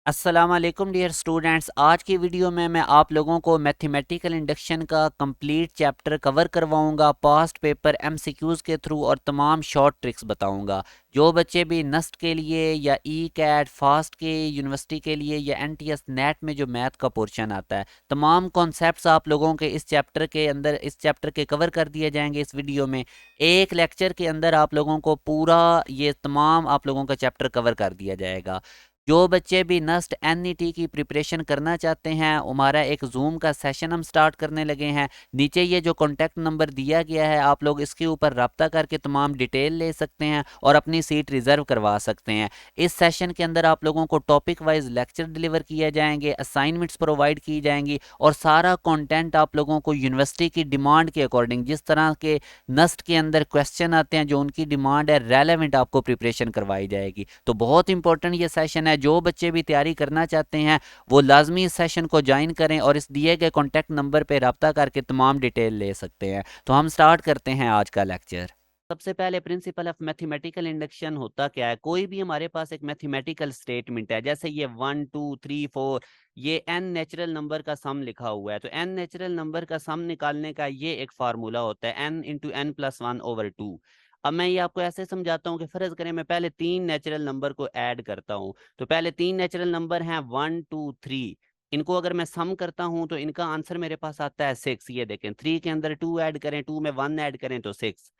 अस्सलाम वालेकुम dear students. आज की वीडियो में मैं आप लोगों को मैथमेटिकल इंडक्शन का कंप्लीट चैप्टर कवर करवाऊंगा पास्ट पेपर एमसीक्यूज़ के थ्रू और तमाम शॉर्ट ट्रिक्स बताऊंगा। जो बच्चे भी नस्ट के लिए या ई कैट फास्ट के यूनिवर्सिटी के लिए या एनटीएस नेट में जो मैथ का पोर्शन आता है, तमाम कॉन्सेप्ट्स आप लोगों के इस चैप्टर के अंदर इस चैप्टर के कवर कर दिए जाएंगे इस वीडियो में। एक लेक्चर के अंदर आप लोगों को पूरा ये तमाम आप लोगों का चैप्टर कवर कर दिया जाएगा। जो बच्चे भी नस्ट एनईटी की प्रिपरेशन करना चाहते हैं, हमारा एक जूम का सेशन हम स्टार्ट करने लगे हैं। नीचे ये जो कॉन्टैक्ट नंबर दिया गया है, आप लोग इसके ऊपर रब्ता करके तमाम डिटेल ले सकते हैं और अपनी सीट रिजर्व करवा सकते हैं। इस सेशन के अंदर आप लोगों को टॉपिक वाइज लेक्चर डिलीवर किए जाएंगे, असाइनमेंट्स प्रोवाइड की जाएंगी और सारा कंटेंट आप लोगों को यूनिवर्सिटी की डिमांड के अकॉर्डिंग, जिस तरह के नस्ट के अंदर क्वेश्चन आते हैं जो उनकी डिमांड है, रेलेवेंट आपको प्रिपरेशन करवाई जाएगी। तो बहुत इंपॉर्टेंट ये सेशन है। जो बच्चे भी तैयारी करना चाहते हैं वो लाजमी इस सेशन को ज्वाइन करें और इस दिए गए कॉन्टैक्ट नंबर पर रब्ता करके तमाम डिटेल ले सकते हैं। तो हम स्टार्ट करते हैं आज का लेक्चर। सबसे पहले प्रिंसिपल ऑफ मैथमेटिकल इंडक्शन होता क्या है। कोई भी हमारे पास एक मैथमेटिकल स्टेटमेंट है, जैसे ये 1 2 3 4, ये एन नेचुरल नंबर का सम लिखा हुआ है। तो एन नेचुरल नंबर का सम निकालने का ये एक फार्मूला होता है, एन इंटू एन प्लस 1/2। अब मैं ये आपको ऐसे समझाता हूँ कि फर्ज करें मैं पहले तीन नेचुरल नंबर को ऐड करता हूँ। तो पहले तीन नेचुरल नंबर हैं 1 2 3। इनको अगर मैं सम करता हूं तो इनका आंसर मेरे पास आता है 6। ये देखें, 3 के अंदर 2 ऐड करें, 2 में 1 ऐड करें तो 6।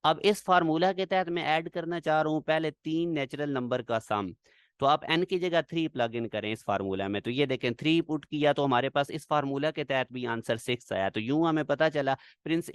अब इस फार्मूला के तहत मैं ऐड करना चाह रहा हूं पहले तीन नेचुरल नंबर का सम। तो आप n की जगह 3 प्लग इन करें इस फार्मूला में। तो ये देखें, 3 पुट किया तो हमारे पास इस फार्मूला के तहत भी आंसर 6 आया। तो यूं हमें पता चला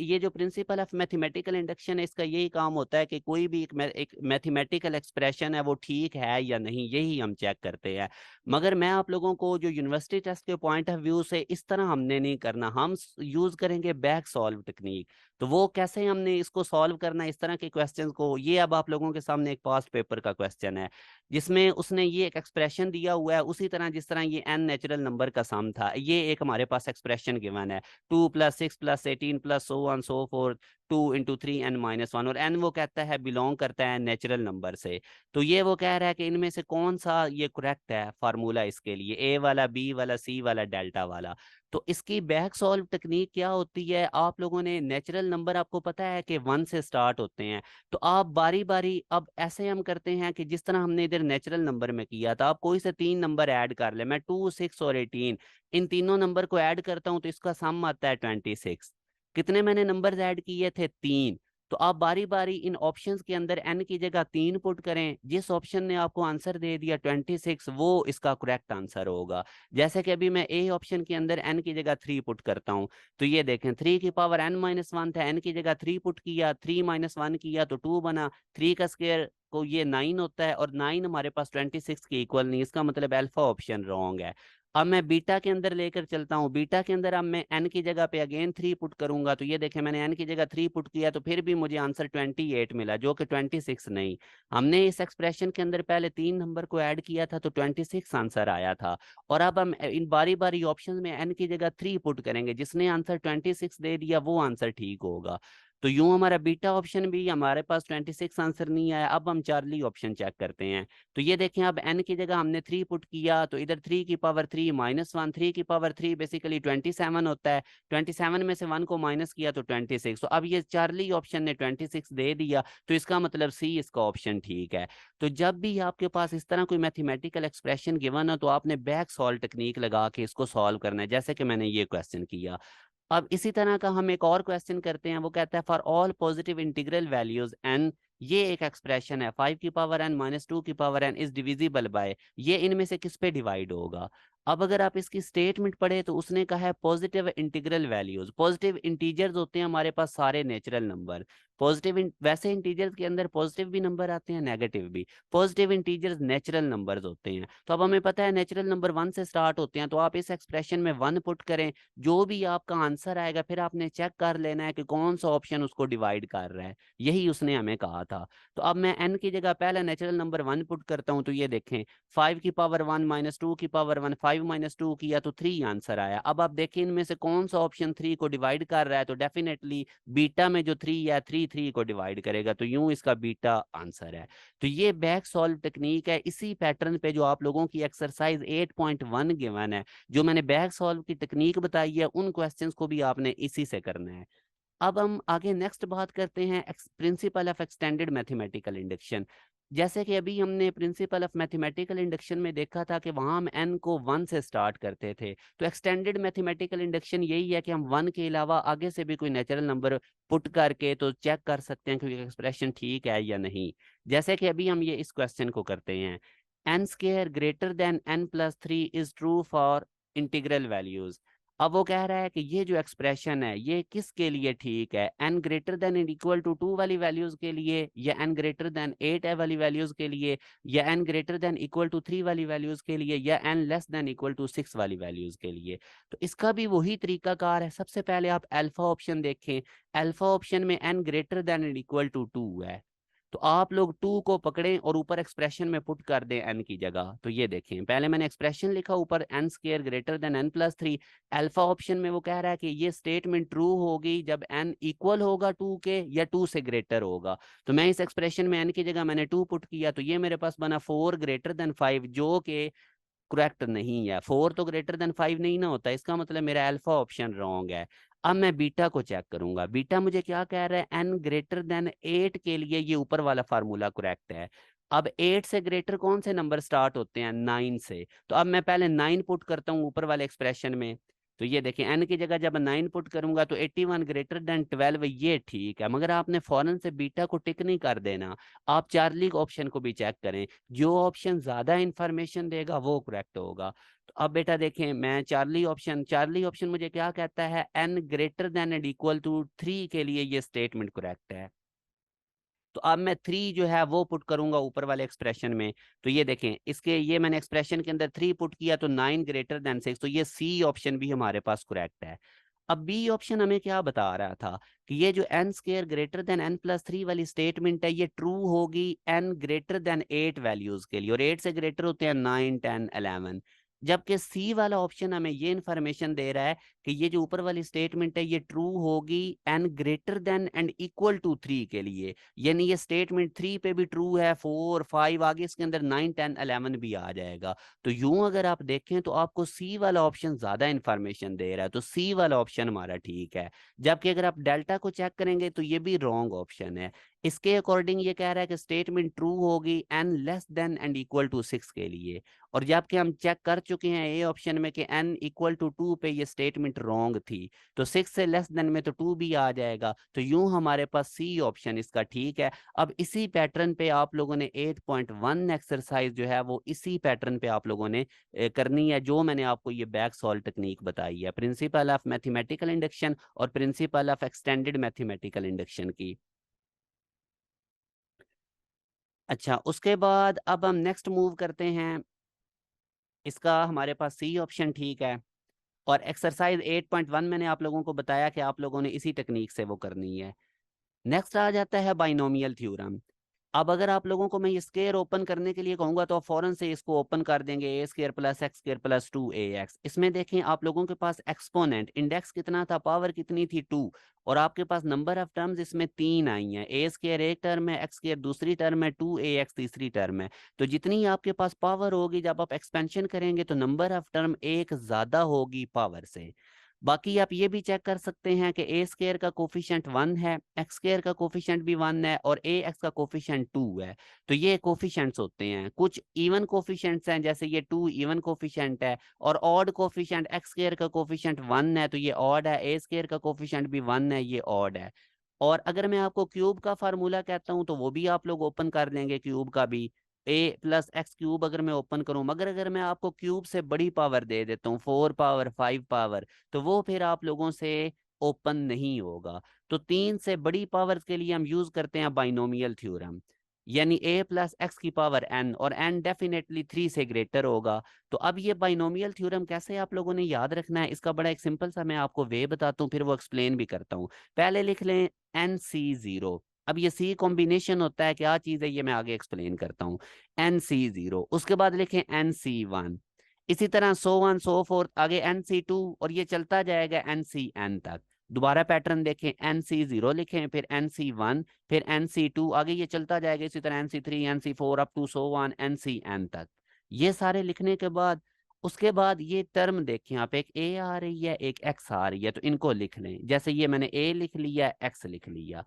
ये जो प्रिंसिपल ऑफ मैथमेटिकल इंडक्शन है, इसका यही काम होता है कि कोई भी एक मैथमेटिकल एक्सप्रेशन है वो ठीक है या नहीं, यही हम चेक करते हैं। मगर मैं आप लोगों को जो यूनिवर्सिटी टेस्ट के पॉइंट ऑफ व्यू से, इस तरह हमने नहीं करना। हम यूज करेंगे बैक सॉल्व टेक्निक। तो वो कैसे हमने इसको सॉल्व करना है इस तरह के क्वेश्चंस को, ये अब आप लोगों के सामने एक पास्ट पेपर का क्वेश्चन है जिसमें उसने ये एक एक्सप्रेशन दिया हुआ है उसी तरह जिस तरह ये एन नेचुरल नंबर का सम था। ये एक हमारे पास एक्सप्रेशन गिवन है, 2 + 6 + 18 + so on so forth, 2 × 3n - 1, और n वो कहता है बिलोंग करता है नेचुरल नंबर से। तो ये वो कह रहा है कि इनमें से कौन सा ये करेक्ट है फार्मूला इसके लिए, ए वाला, बी वाला, सी वाला, डेल्टा वाला। तो इसकी बैक सॉल्व टेक्निक क्या होती है, आप लोगों ने नेचुरल नंबर आपको पता है कि 1 से स्टार्ट होते हैं। तो आप बारी बारी अब ऐसे हम करते हैं कि जिस तरह हमने इधर नेचुरल नंबर में किया था, आप कोई से तीन नंबर ऐड कर ले। मैं 2 6 और 18 इन तीनों नंबर को ऐड करता हूं तो इसका सम आता है 26। कितने मैंने नंबर ऐड किए थे, तीन। तो आप बारी बारी इन ऑप्शंस के अंदर एन की जगह 3 पुट करें। जिस ऑप्शन ने आपको आंसर दे दिया 26, वो इसका करेक्ट आंसर होगा। जैसे कि अभी मैं ए ऑप्शन के अंदर n की जगह 3 पुट करता हूं। तो ये देखें, 3 की पावर n - 1 था, n की जगह 3 पुट किया, 3 - 1 किया तो 2 बना। 3 का स्क्वायर को ये 9 होता है और 9 हमारे पास 26 के इक्वल नहीं, इसका मतलब अल्फा ऑप्शन रॉन्ग है। अब मैं बीटा के अंदर लेकर चलता हूँ। बीटा के अंदर अब मैं n की जगह पे अगेन 3 पुट करूंगा। तो ये देखें, मैंने n की जगह 3 पुट किया तो फिर भी मुझे आंसर 28 मिला, जो कि 26 नहीं। हमने इस एक्सप्रेशन के अंदर पहले तीन नंबर को ऐड किया था तो 26 आंसर आया था। और अब हम इन बारी बारी ऑप्शन में n की जगह 3 पुट करेंगे, जिसने आंसर 26 दे दिया वो आंसर ठीक होगा। तो यूं हमारा बीटा ऑप्शन भी, हमारे पास 26 आंसर नहीं आया। अब हम चार्ली ऑप्शन चेक करते हैं। तो ये देखें, अब n की जगह हमने 3 पुट किया तो इधर 3 की पावर 3 -1, 3 की पावर 3 बेसिकली 27 होता है। 27 में से 1 को माइनस किया तो 26। तो अब ये चार्ली ऑप्शन ने 26 दे दिया, तो इसका मतलब सी इसका ऑप्शन ठीक है। तो जब भी आपके पास इस तरह कोई मैथमेटिकल एक्सप्रेशन गिवन हो तो आपने बैक सॉल्व टेक्निक लगा के इसको सॉल्व करना है, जैसे कि मैंने ये क्वेश्चन किया। अब इसी तरह का हम एक और क्वेश्चन करते हैं। वो कहता है for all positive integral values N, ये एक एक्सप्रेशन है, 5 की पावर n - 2 की power n is divisible by, ये इनमें से किस पे डिवाइड होगा। अब अगर आप इसकी स्टेटमेंट पढ़े तो उसने कहा है positive integral values. Positive integers होते हैं हमारे पास सारे नेचुरल नंबर। वैसे इंटीजर्स के अंदर पॉजिटिव भी नंबर आते हैं, नेगेटिव भी। पॉजिटिव इंटीजर्स नेचुरल नंबर्स होते हैं। तो अब हमें पता है नेचुरल नंबर 1 से स्टार्ट होते हैं। तो आप इस एक्सप्रेशन में 1 पुट करें, जो भी आपका आंसर आएगा फिर आपने चेक कर लेना है कि कौन सा ऑप्शन उसको डिवाइड कर रहा है। यही उसने हमें कहा था। तो अब मैं n की जगह पहले नेचुरल नंबर 1 पुट करता हूं। तो ये देखें, 5 की पावर 1 - 2 की पावर 1, 5 - 2 किया तो 3 आंसर आया। अब आप देखें इनमें से कौन सा ऑप्शन 3 को डिवाइड कर रहा है। तो डेफिनेटली बीटा में जो 3 है, 3 3 को डिवाइड करेगा, तो यूं इसका बीटा आंसर है। तो ये बैक सॉल्व टेक्निक है, इसी पैटर्न पे जो आप लोगों की एक्सरसाइज 8.1 गिवन है, जो मैंने बैक सॉल्व की टेक्निक बताई है, उन क्वेश्चंस को भी आपने इसी से करना है। अब हम आगे नेक्स्ट बात करते हैं principle of extended mathematical induction. जैसे कि अभी हमने प्रिंसिपल ऑफ मैथमेटिकल इंडक्शन में देखा था कि वहां हम n को 1 से स्टार्ट करते थे, तो एक्सटेंडेड मैथमेटिकल इंडक्शन यही है कि हम 1 के अलावा आगे से भी कोई नेचुरल नंबर पुट करके तो चेक कर सकते हैं कि एक्सप्रेशन ठीक है या नहीं। जैसे कि अभी हम ये इस क्वेश्चन को करते हैं, n square greater than n+3 is true for integral values. अब वो कह रहा है कि ये जो एक्सप्रेशन है ये किसके लिए ठीक है, n greater than and equal to 2 वाली वैल्यूज के लिए, या n ग्रेटर देन 8 वाली वैल्यूज के लिए, या n greater than equal to 3 वाली वैल्यूज के लिए, या n less than equal to 6 वाली वैल्यूज के लिए। तो इसका भी वही तरीकाकार है। सबसे पहले आप अल्फा ऑप्शन देखें, अल्फा ऑप्शन में n greater than and equal to 2 है, तो आप लोग 2 को पकड़ें और ऊपर एक्सप्रेशन में पुट कर दें n की जगह। तो ये देखें, पहले मैंने एक्सप्रेशन लिखा, ऊपर n square greater than n+3। Alpha option में वो कह रहा है कि ये स्टेटमेंट ट्रू होगी जब n इक्वल होगा 2 के या 2 से ग्रेटर होगा। तो मैं इस एक्सप्रेशन में n की जगह मैंने 2 पुट किया, तो ये मेरे पास बना 4 ग्रेटर देन 5, जो कि करेक्ट नहीं है। 4 तो ग्रेटर देन 5 नहीं ना होता, इसका मतलब मेरा अल्फा ऑप्शन रॉन्ग है। अब मैं बीटा को चेक करूंगा, बीटा मुझे क्या कह रहा है, n ग्रेटर देन 8 के लिए ये ऊपर वाला फार्मूला करेक्ट है। अब 8 से ग्रेटर कौन से नंबर स्टार्ट होते हैं, 9 से, तो अब मैं पहले 9 पुट करता हूँ ऊपर वाले एक्सप्रेशन में। तो ये देखिए n की जगह जब 9 पुट करूंगा तो 81 ग्रेटर देन 12, ये ठीक है। मगर आपने फौरन से बीटा को टिक नहीं कर देना, आप चार्ली ऑप्शन को भी चेक करें, जो ऑप्शन ज्यादा इंफॉर्मेशन देगा वो करेक्ट होगा। तो अब बेटा देखें, मैं चार्ली ऑप्शन मुझे क्या कहता है, n greater than and equal to 3 के लिए ये स्टेटमेंट करेक्ट है। तो अब मैं 3 जो है वो पुट करूंगा ऊपर वाले एक्सप्रेशन में। तो ये देखें, इसके ये मैंने एक्सप्रेशन के अंदर 3 पुट किया तो 9 ग्रेटर देन 6, तो ये सी ऑप्शन भी हमारे पास करेक्ट है। अब बी ऑप्शन हमें क्या बता रहा था कि ये जो n square greater than n+3 वाली स्टेटमेंट है ये ट्रू होगी n ग्रेटर देन 8 वैल्यूज के लिए, और 8 से ग्रेटर होते हैं 9, 10, 11। जबकि सी वाला ऑप्शन हमें ये इंफॉर्मेशन दे रहा है कि ये जो ऊपर वाली स्टेटमेंट है ये ट्रू होगी n greater than and equal to 3 के लिए, यानी ये स्टेटमेंट 3 पे भी ट्रू है, 4, 5, आगे इसके अंदर 9, 10, 11 भी आ जाएगा। तो यूं अगर आप देखें तो आपको सी वाला ऑप्शन ज्यादा इंफॉर्मेशन दे रहा है, तो सी वाला ऑप्शन हमारा ठीक है। जबकि अगर आप डेल्टा को चेक करेंगे तो ये भी रॉन्ग ऑप्शन है। इसके अकॉर्डिंग ये कह रहा है कि स्टेटमेंट ट्रू होगी n less than and equal to 6 के लिए, और जबकि हम चेक कर चुके हैं ए ऑप्शन में कि n इक्वल टू 2 पे ये स्टेटमेंट रॉन्ग थी, तो 6 से लेस देन में तो 2 भी आ जाएगा। तो यूं हमारे पास सी ऑप्शन इसका ठीक है। अब इसी पैटर्न पे आप लोगों ने 8.1 एक्सरसाइज जो है वो इसी पैटर्न पे आप लोगों ने करनी है, जो मैंने आपको ये बैक सॉल्व टेक्निक बताई है, प्रिंसिपल ऑफ मैथमेटिकल इंडक्शन और principle of extended mathematical induction की। अच्छा, उसके बाद अब हम नेक्स्ट मूव करते हैं, इसका हमारे पास सी ऑप्शन ठीक है। और एक्सरसाइज 8.1 मैंने आप लोगों को बताया कि आप लोगों ने इसी टेक्निक से वो करनी है। नेक्स्ट आ जाता है बाइनोमियल थ्योरम। अब अगर आप लोगों को मैं ये स्केयर ओपन करने के लिए कहूंगा तो आप फौरन से इसको ओपन कर देंगे, a square plus x square plus 2ax। इसमें देखें आप लोगों के पास एक्सपोनेंट इंडेक्स कितना था, पावर कितनी थी, 2, और आपके पास नंबर ऑफ टर्म्स इसमें 3 आई हैं, ए स्केयर एक टर्म है, एक्स स्केयर दूसरी टर्म है, 2ax तीसरी टर्म है। तो जितनी आपके पास पावर होगी जब आप एक्सपेंशन करेंगे तो नंबर ऑफ टर्म एक ज्यादा होगी पावर से। बाकी आप ये भी चेक कर सकते हैं कि ए स्केयर का कोफिशिएंट 1 है, एक्स स्केयर का कोफिशिएंट भी 1 है, और ए एक्स का कोफिशिएंट 2 है। तो ये कोफिशिएंट्स होते हैं। कुछ इवन कोफिशिएंट्स हैं, जैसे ये 2 इवन कोफिशिएंट है, और ऑड कोफिशिएंट, एक्स स्केयर का कोफिशिएंट 1 है तो ये ऑड है, ए स्केयर का कोफिशिएंट भी 1 है, ये ऑड है। और अगर मैं आपको क्यूब का फार्मूला कहता हूं तो वो भी आप लोग ओपन कर देंगे, क्यूब का भी a+x³ अगर मैं ओपन करूं। मगर अगर मैं आपको क्यूब से बड़ी पावर दे देता हूँ, 4 पावर, 5 पावर, तो वो फिर आप लोगों से ओपन नहीं होगा। तो 3 से बड़ी पावर्स के लिए हम यूज करते हैं बाइनोमियल थ्योरम, यानी a+x⁴n, और n डेफिनेटली 3 से ग्रेटर होगा। तो अब ये बाइनोमियल थ्योरम कैसे आप लोगों ने याद रखना है, इसका बड़ा एक सिंपल सा मैं आपको वे बताता हूँ, फिर वो एक्सप्लेन भी करता हूँ। पहले लिख लें NC0। अब ये सी कॉम्बिनेशन होता है, क्या चीज है ये मैं आगे एक्सप्लेन करता हूँ। NC0, उसके बाद लिखें NC1, इसी तरह सो वन सो फोर्थ, आगे NC2, और ये चलता जाएगा NCn तक। दोबारा पैटर्न देखें, NC0 लिखें, फिर NC1, फिर NC2, आगे ये चलता जाएगा इसी तरह NC3, NC4 up to so one NCN तक। ये सारे लिखने के बाद उसके बाद ये टर्म देखें आप, एक ए आ रही है एक एक्स आ रही है, तो इनको लिख लें। जैसे ये मैंने ए लिख लिया, एक्स लिख लिया।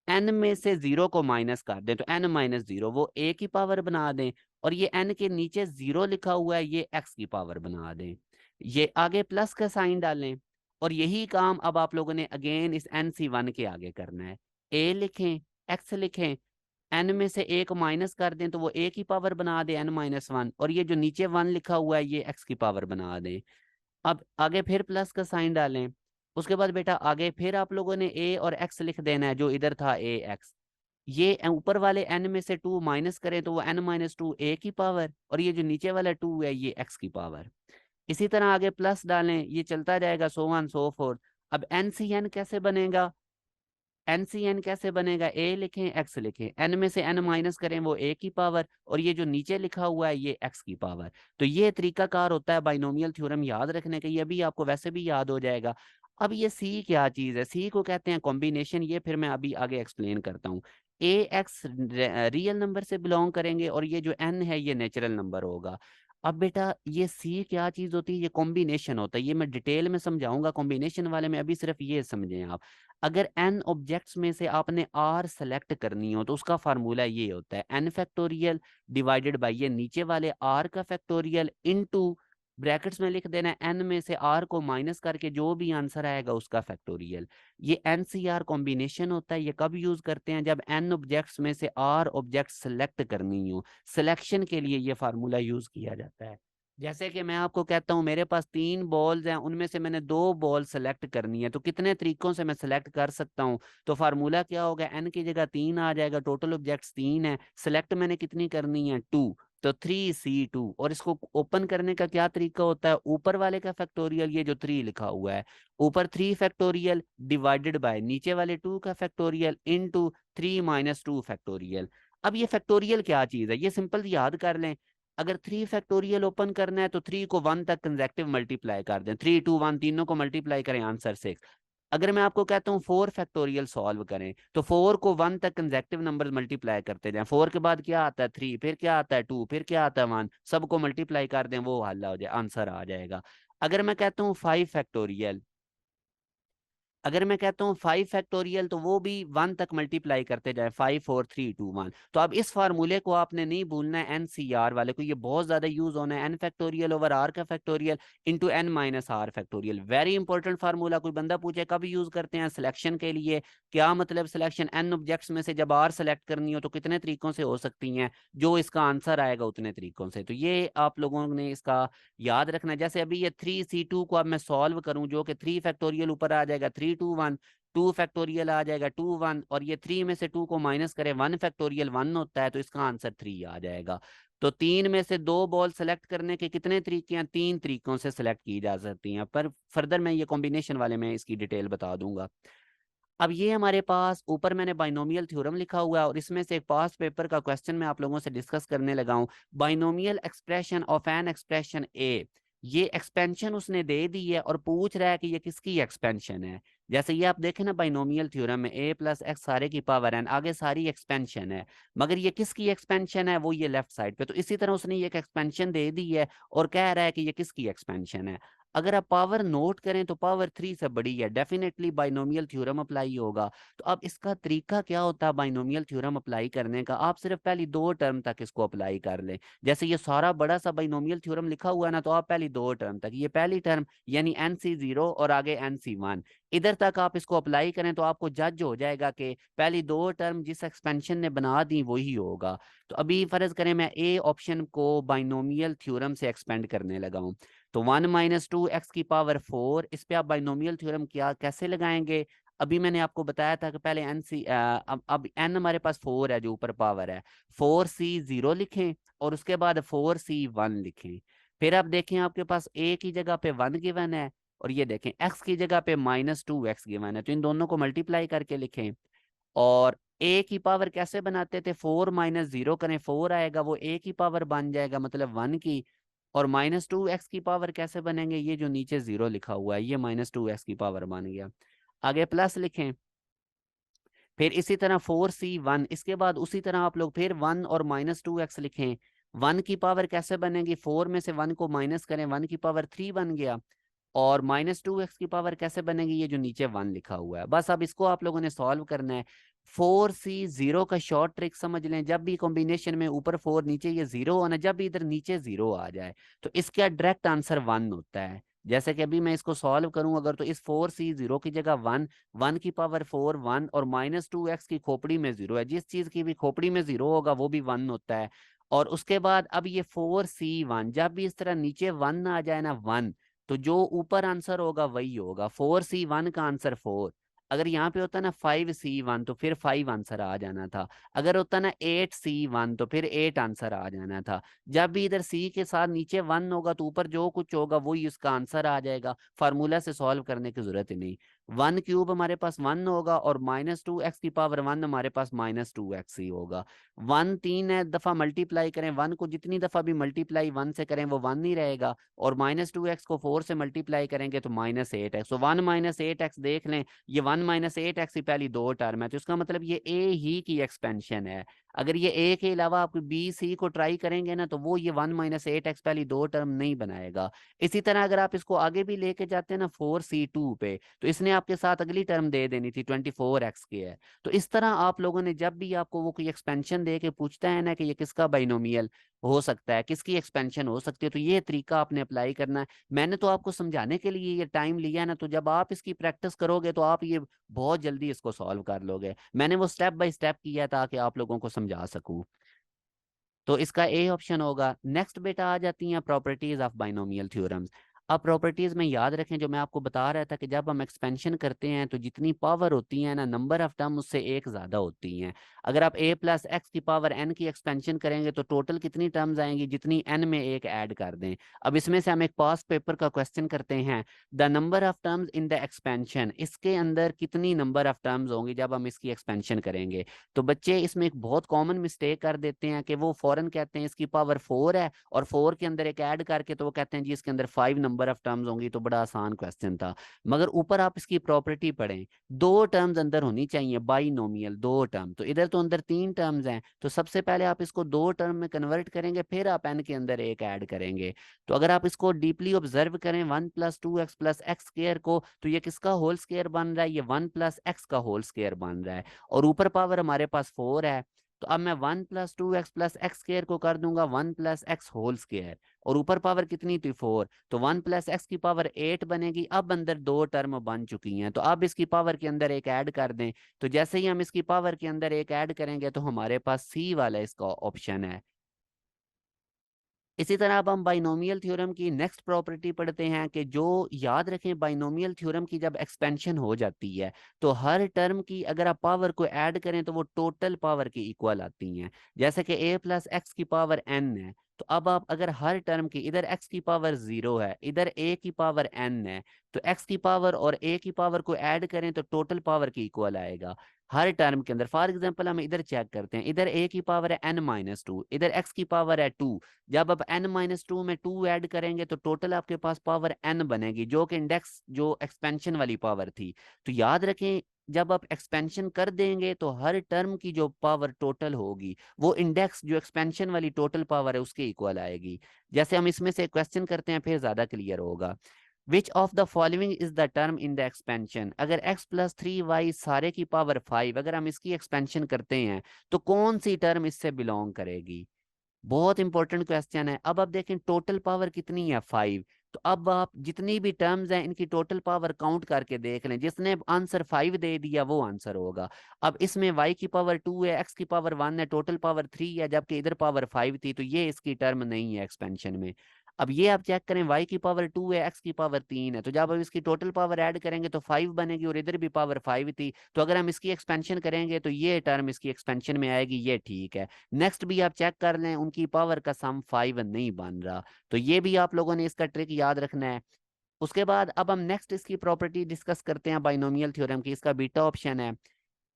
एन में से जीरो को माइनस कर दें तो एन माइनस जीरो वो ए की पावर बना दें, और ये एन के नीचे जीरो लिखा हुआ है ये एक्स की पावर बना दें। ये आगे प्लस का साइन डालें, और यही काम अब आप लोगों ने अगेन इस NC1 के आगे करना है। ए लिखें, एक्स लिखें, एन में से एक माइनस कर दें तो वो ए की पावर बना दे n-1, और ये जो नीचे वन लिखा हुआ है ये एक्स की पावर बना दें। अब आगे फिर प्लस का साइन डालें, उसके बाद बेटा आगे फिर आप लोगों ने ए और एक्स लिख देना है, जो इधर था ए एक्स। ये ऊपर वाले एन में से टू माइनस करें तो वो n-2 ए की पावर, और ये जो नीचे वाला टू है ये एक्स की पावर। इसी तरह आगे प्लस डालें, ये चलता जाएगा सो वन सो फोर। अब NCN कैसे बनेगा? NCN कैसे बनेगा? ए लिखें, एक्स लिखें, एन में से एन माइनस करें वो ए की पावर, और ये जो नीचे लिखा हुआ है ये एक्स की पावर। तो ये तरीकाकार होता है बाइनोमियल थ्योरम याद रखने का, ये भी आपको वैसे भी याद हो जाएगा। अब ये सी क्या चीज़ है? सी को कहते हैं कॉम्बिनेशन, ये फिर मैं अभी आगे एक्सप्लेन करता हूँ। ए एक्स रियल नंबर से बिलोंग करेंगे, और ये जो एन है ये नेचुरल नंबर होगा। अब बेटा ये सी क्या चीज़ होती है? ये कॉम्बिनेशन होता है, ये मैं डिटेल में समझाऊंगा कॉम्बिनेशन वाले में, अभी सिर्फ ये समझें आप। अगर n ऑब्जेक्ट्स में से आपने r सेलेक्ट करनी हो तो उसका फार्मूला ये होता है n फैक्टोरियल डिवाइडेड बाई ये नीचे वाले r का फैक्टोरियल इनटू ब्रैकेट्स में लिख देना है n में से r को माइनस करके जो भी आंसर आएगा उसका फैक्टोरियल। ये NCR कॉम्बिनेशन होता है। ये कब यूज करते हैं? जब n ऑब्जेक्ट्स में से r ऑब्जेक्ट सेलेक्ट करनी हो, सिलेक्शन के लिए ये फार्मूला यूज किया जाता है। जैसे कि मैं आपको कहता हूं मेरे पास 3 बॉल्स हैं, उनमें से मैंने 2 बॉल सेलेक्ट करनी है, तो कितने तरीकों से मैं सेलेक्ट कर सकता हूं? तो फार्मूला क्या होगा? n की जगह 3 आ जाएगा, टोटल ऑब्जेक्ट्स 3 है, सेलेक्ट मैंने कितनी करनी है? 2, तो 3C2। और इसको ओपन करने का क्या तरीका होता है? ऊपर वाले का फैक्टोरियल, ये जो 3 लिखा हुआ है, ऊपर 3 फैक्टोरियल डिवाइडेड बाय नीचे वाले 2 का फैक्टोरियल इनटू 3-2 फैक्टोरियल। अब ये फैक्टोरियल क्या चीज है? ये सिंपल याद कर लें। अगर 3 फैक्टोरियल ओपन करना है तो 3 को 1 तक कंसेक्टिव मल्टीप्लाई कर दें, 3 2 1 तीनों को मल्टीप्लाई करें, आंसर 6। अगर मैं आपको कहता हूँ 4 फैक्टोरियल सॉल्व करें तो 4 को 1 तक कंसेक्टिव नंबर मल्टीप्लाई करते जाएं, 4 के बाद क्या आता है? 3, फिर क्या आता है? 2, फिर क्या आता है? 1, सबको मल्टीप्लाई कर दें, वो हल हो जाए, आंसर आ जाएगा। अगर मैं कहता हूँ 5 फैक्टोरियल, अगर मैं कहता हूँ 5 फैक्टोरियल तो वो भी 1 तक मल्टीप्लाई करते जाए, 5 4 3 2 1। तो अब इस फार्मूले को आपने नहीं भूलना है, NCR वाले को, ये बहुत ज्यादा यूज होना है। n फैक्टोरियल ओवर r का factorial into n-r factorial, very important formula. कोई बंदा पूछे कब यूज करते हैं? सिलेक्शन के लिए। क्या मतलब सिलेक्शन? n ऑब्जेक्ट्स में से जब r सेलेक्ट करनी हो तो कितने तरीकों से हो सकती हैं? जो इसका आंसर आएगा उतने तरीकों से। तो ये आप लोगों ने इसका याद रखना है। जैसे अभी ये 3C2 को अब मैं सॉल्व करूं, जो कि 3 फैक्टोरियल ऊपर आ जाएगा 3 2 1, 2 फैक्टोरियल आ जाएगा 2 1, और ये 3 में से 2 को माइनस करें, 1 फैक्टोरियल 1 होता है, तो इसका आंसर 3 आ जाएगा। तो 3 में से 2 बॉल सेलेक्ट करने के कितने तरीके हैं? 3 तरीकों से सेलेक्ट की जा सकती हैं, पर फर्दर मैं ये कॉम्बिनेशन वाले में इसकी डिटेल बता दूंगा। अब ये हमारे पास ऊपर मैंने बाइनोमियल थ्योरम लिखा हुआ है, और इसमें से एक पास्ट पेपर का क्वेश्चन मैं आप लोगों से डिस्कस करने लगा हूं। Binomial expression of n expression a, ये एक्सपेंशन उसने दे दी है और पूछ रहा है कि ये किसकी एक्सपेंशन है। जैसे ये आप देखें ना बाइनोमियल थ्योरम में a प्लस एक्स सारे की पावर n, आगे सारी एक्सपेंशन है, मगर ये किसकी एक्सपेंशन है? वो ये लेफ्ट साइड पे। तो इसी तरह उसने ये एक एक्सपेंशन दे दी है और कह रहा है कि ये किसकी एक्सपेंशन है। अगर आप पावर नोट करें तो पावर 3 से बड़ी है, डेफिनेटली बाइनोमियल थ्योरम अप्लाई होगा। तो अब इसका तरीका क्या होता है बाइनोमियल थ्योरम अप्लाई करने का? आप सिर्फ पहली 2 टर्म तक इसको अप्लाई कर लें। जैसे ये सारा बड़ा सा बाइनोमियल थ्योरम लिखा हुआ है ना, तो आप पहली 2 टर्म तक, ये पहली टर्म यानी NC0 और आगे NC1, इधर तक आप इसको अप्लाई करें तो आपको जज हो जाएगा कि पहली 2 टर्म जिस एक्सपेंशन ने बना दी वही होगा। तो अभी फर्ज करें मैं ए ऑप्शन को बाइनोमियल थ्योरम से एक्सपेंड करने लगा हूं, तो 1-2 एक्स की पावर 4, इस पे आप बाइनोमियल थ्योरम क्या कैसे लगाएंगे? अभी मैंने आपको बताया था कि पहले अब n हमारे पास 4 है जो ऊपर पावर है, 4C0 लिखें और उसके बाद 4C1 लिखें। फिर आप देखें आपके पास a की जगह पे 1 गिवन है, और ये देखें x की जगह पे -2x गिवन है, तो इन दोनों को मल्टीप्लाई करके लिखें। और a की पावर कैसे बनाते थे? 4 -0 करें, 4 आएगा, वो a की पावर बन जाएगा, मतलब 1 की। और -2x की पावर कैसे बनेंगे? ये जो नीचे 0 लिखा हुआ है ये -2x की पावर बन गया। आगे प्लस लिखें, फिर इसी तरह 4c1, इसके बाद उसी तरह आप लोग फिर 1 और -2x लिखें। 1 की पावर कैसे बनेगी, 4 में से 1 को माइनस करें, 1 की पावर 3 बन गया। और -2x की पावर कैसे बनेगी, ये जो नीचे 1 लिखा हुआ है। बस अब इसको आप लोगों ने सॉल्व करना है। 4c0 का शॉर्ट ट्रिक समझ लें, जब भी कॉम्बिनेशन में ऊपर 4 नीचे ये 0 होना, जब भी इधर नीचे 0 आ जाए तो इसका डायरेक्ट आंसर 1 होता है। जैसे कि अभी मैं इसको सॉल्व करूं अगर, तो इस 4c0 की जगह 1, 1 की पावर 4 1, और -2x की खोपड़ी में 0 है, जिस चीज की भी खोपड़ी में 0 होगा वो भी 1 होता है। और उसके बाद अब ये 4c1, जब भी इस तरह नीचे 1 आ जाए ना 1, तो जो ऊपर आंसर होगा वही होगा। 4c1 का आंसर 4। अगर यहाँ पे होता ना 5c1 तो फिर 5 आंसर आ जाना था। अगर होता ना 8c1 तो फिर 8 आंसर आ जाना था। जब भी इधर c के साथ नीचे 1 होगा तो ऊपर जो कुछ होगा वही उसका आंसर आ जाएगा। फार्मूला से सॉल्व करने की जरूरत ही नहीं। 1³ हमारे पास 1 होगा और -2x की पावर 1 हमारे पास -2x ही होगा। 1 3 दफा मल्टीप्लाई करें, 1 को जितनी दफा भी मल्टीप्लाई 1 से करें वो 1 ही रहेगा। और -2x को 4 से मल्टीप्लाई करेंगे तो -8x। तो 1 -8x देख लें, ये 1 -8x की पहली दो टर्म है, तो इसका मतलब ये ए ही की एक्सपेंशन है। अगर ये ए के अलावा आप बी सी को ट्राई करेंगे ना तो वो ये 1 -8x पहली दो टर्म नहीं बनाएगा। इसी तरह अगर आप इसको आगे भी लेके जाते हैं ना 4c2 पे, तो इसने आपके साथ अगली टर्म दे देनी थी 24x की है। तो इस तरह आप लोगों ने जब भी आपको वो कोई एक्सपेंशन दे के पूछता है ना कि ये किसका बाइनोमियल हो सकता है, किसकी एक्सपेंशन हो सकती है, तो ये तरीका आपने अप्लाई करना है। मैंने तो आपको समझाने के लिए ये टाइम लिया है ना, तो जब आप इसकी प्रैक्टिस करोगे तो आप ये बहुत जल्दी इसको सॉल्व कर लोगे। मैंने वो स्टेप बाय स्टेप किया ताकि आप लोगों को समझा सकूं। तो इसका ए ऑप्शन होगा। नेक्स्ट बेटा आ जाती हैं प्रॉपर्टीज ऑफ बाइनोमियल थ्योरम्स। अब प्रॉपर्टीज में याद रखें जो मैं आपको बता रहा था कि जब हम एक्सपेंशन करते हैं तो जितनी पावर होती है ना, नंबर ऑफ टर्म उससे एक ज्यादा होती हैं। अगर आप a + x की पावर n की एक्सपेंशन करेंगे तो टोटल कितनी टर्म्स आएंगी, जितनी n में एक ऐड कर दें। अब इसमें से हम एक पास्ट पेपर का क्वेश्चन करते हैं। The number of terms in the expansion, इसके अंदर कितनी नंबर ऑफ टर्म्स होंगी जब हम इसकी एक्सपेंशन करेंगे। तो बच्चे इसमें एक बहुत कॉमन मिस्टेक कर देते हैं कि वो फौरन कहते हैं इसकी पावर 4 है और 4 के अंदर एक ऐड करके तो वो कहते हैं जी इसके अंदर 5 नंबर ऑफ टर्म्स होंगी। तो बड़ा आसान क्वेश्चन था। मगर ऊपर आप इसकी प्रॉपर्टी पढ़ें, दो टर्म्स अंदर होनी चाहिए, बाइनोमियल दो टर्म। तो इधर तो अंदर 3 टर्म्स हैं, तो सबसे पहले आप इसको दो टर्म में कन्वर्ट करेंगे, फिर आप एन के अंदर एक ऐड करेंगे। तो अगर आप इसको डीपली ऑब्जर्व करें 1 + 2x + x स्क्वायर को, तो ये किसका होल स्क्वायर बन रहा है, ये 1 + x का होल स्क्वायर बन रहा है। और ऊपर पावर हमारे पास 4 है, तो अब मैं 1 + 2x + x स्क्वायर को कर दूंगा 1 + x होल स्क्वायर। और ऊपर पावर कितनी थी 4, तो 1 + x की पावर 8 बनेगी। अब अंदर दो टर्म बन चुकी हैं, तो अब इसकी पावर के अंदर एक ऐड कर दें। तो जैसे ही हम इसकी पावर के अंदर एक ऐड करेंगे तो हमारे पास सी वाला इसका ऑप्शन है। इसी तरह अब हम बाइनोमियल थ्योरम की नेक्स्ट प्रॉपर्टी पढ़ते हैं कि जो, याद रखें बाइनोमियल थ्योरम की जब एक्सपेंशन हो जाती है तो हर टर्म की अगर आप पावर को ऐड करें तो वो टोटल पावर की इक्वल आती हैं। जैसे कि a + x की पावर n है, तो अब आप अगर हर टर्म की, इधर x की पावर 0 है, इधर a की पावर n है, तो x की पावर और a की पावर को ऐड करें तो टोटल पावर की इक्वल आएगा हर टर्म के अंदर। फॉर एग्जांपल हम इधर चेक करते हैं, इधर a की पावर है n-2, इधर x की पावर है 2। जब आप n-2 में 2 ऐड करेंगे तो टोटल आपके पास पावर n बनेगी, जो कि इंडेक्स जो एक्सपेंशन वाली पावर थी। तो याद रखें जब आप एक्सपेंशन कर देंगे तो हर टर्म की जो पावर टोटल होगी वो इंडेक्स जो एक्सपेंशन वाली टोटल पावर है उसके इक्वल आएगी। जैसे हम इसमें से क्वेश्चन करते हैं फिर ज्यादा क्लियर होगा। Which of the following is the term in the expansion, अगर x + 3y सारे की पावर 5 अगर हम इसकी एक्सपेंशन करते हैं तो कौन सी टर्म इससे बिलोंग करेगी। बहुत इंपॉर्टेंट क्वेश्चन है। अब आप देखें टोटल पावर कितनी है 5, तो अब आप जितनी भी टर्म्स हैं इनकी टोटल पावर काउंट करके देख लें, जिसने आंसर 5 दे दिया वो आंसर होगा। अब इसमें y की पावर 2 है, x की पावर 1 है, टोटल पावर 3 है, जबकि इधर पावर 5 थी, तो ये इसकी टर्म नहीं है एक्सपेंशन में। अब ये आप चेक करें y की पावर 2 है, x की पावर 3 है, तो जब अब इसकी टोटल पावर ऐड करेंगे तो 5 बनेगी और इधर भी पावर 5 थी, तो अगर हम इसकी एक्सपेंशन करेंगे तो ये टर्म इसकी एक्सपेंशन में आएगी, ये ठीक है। नेक्स्ट भी आप चेक कर लें, उनकी पावर का सम 5 नहीं बन रहा, तो ये भी आप लोगों ने इसका ट्रिक याद रखना है। उसके बाद अब हम नेक्स्ट इसकी प्रॉपर्टी डिस्कस करते हैं बाइनोमियल थ्योरम की, इसका बीटा ऑप्शन है।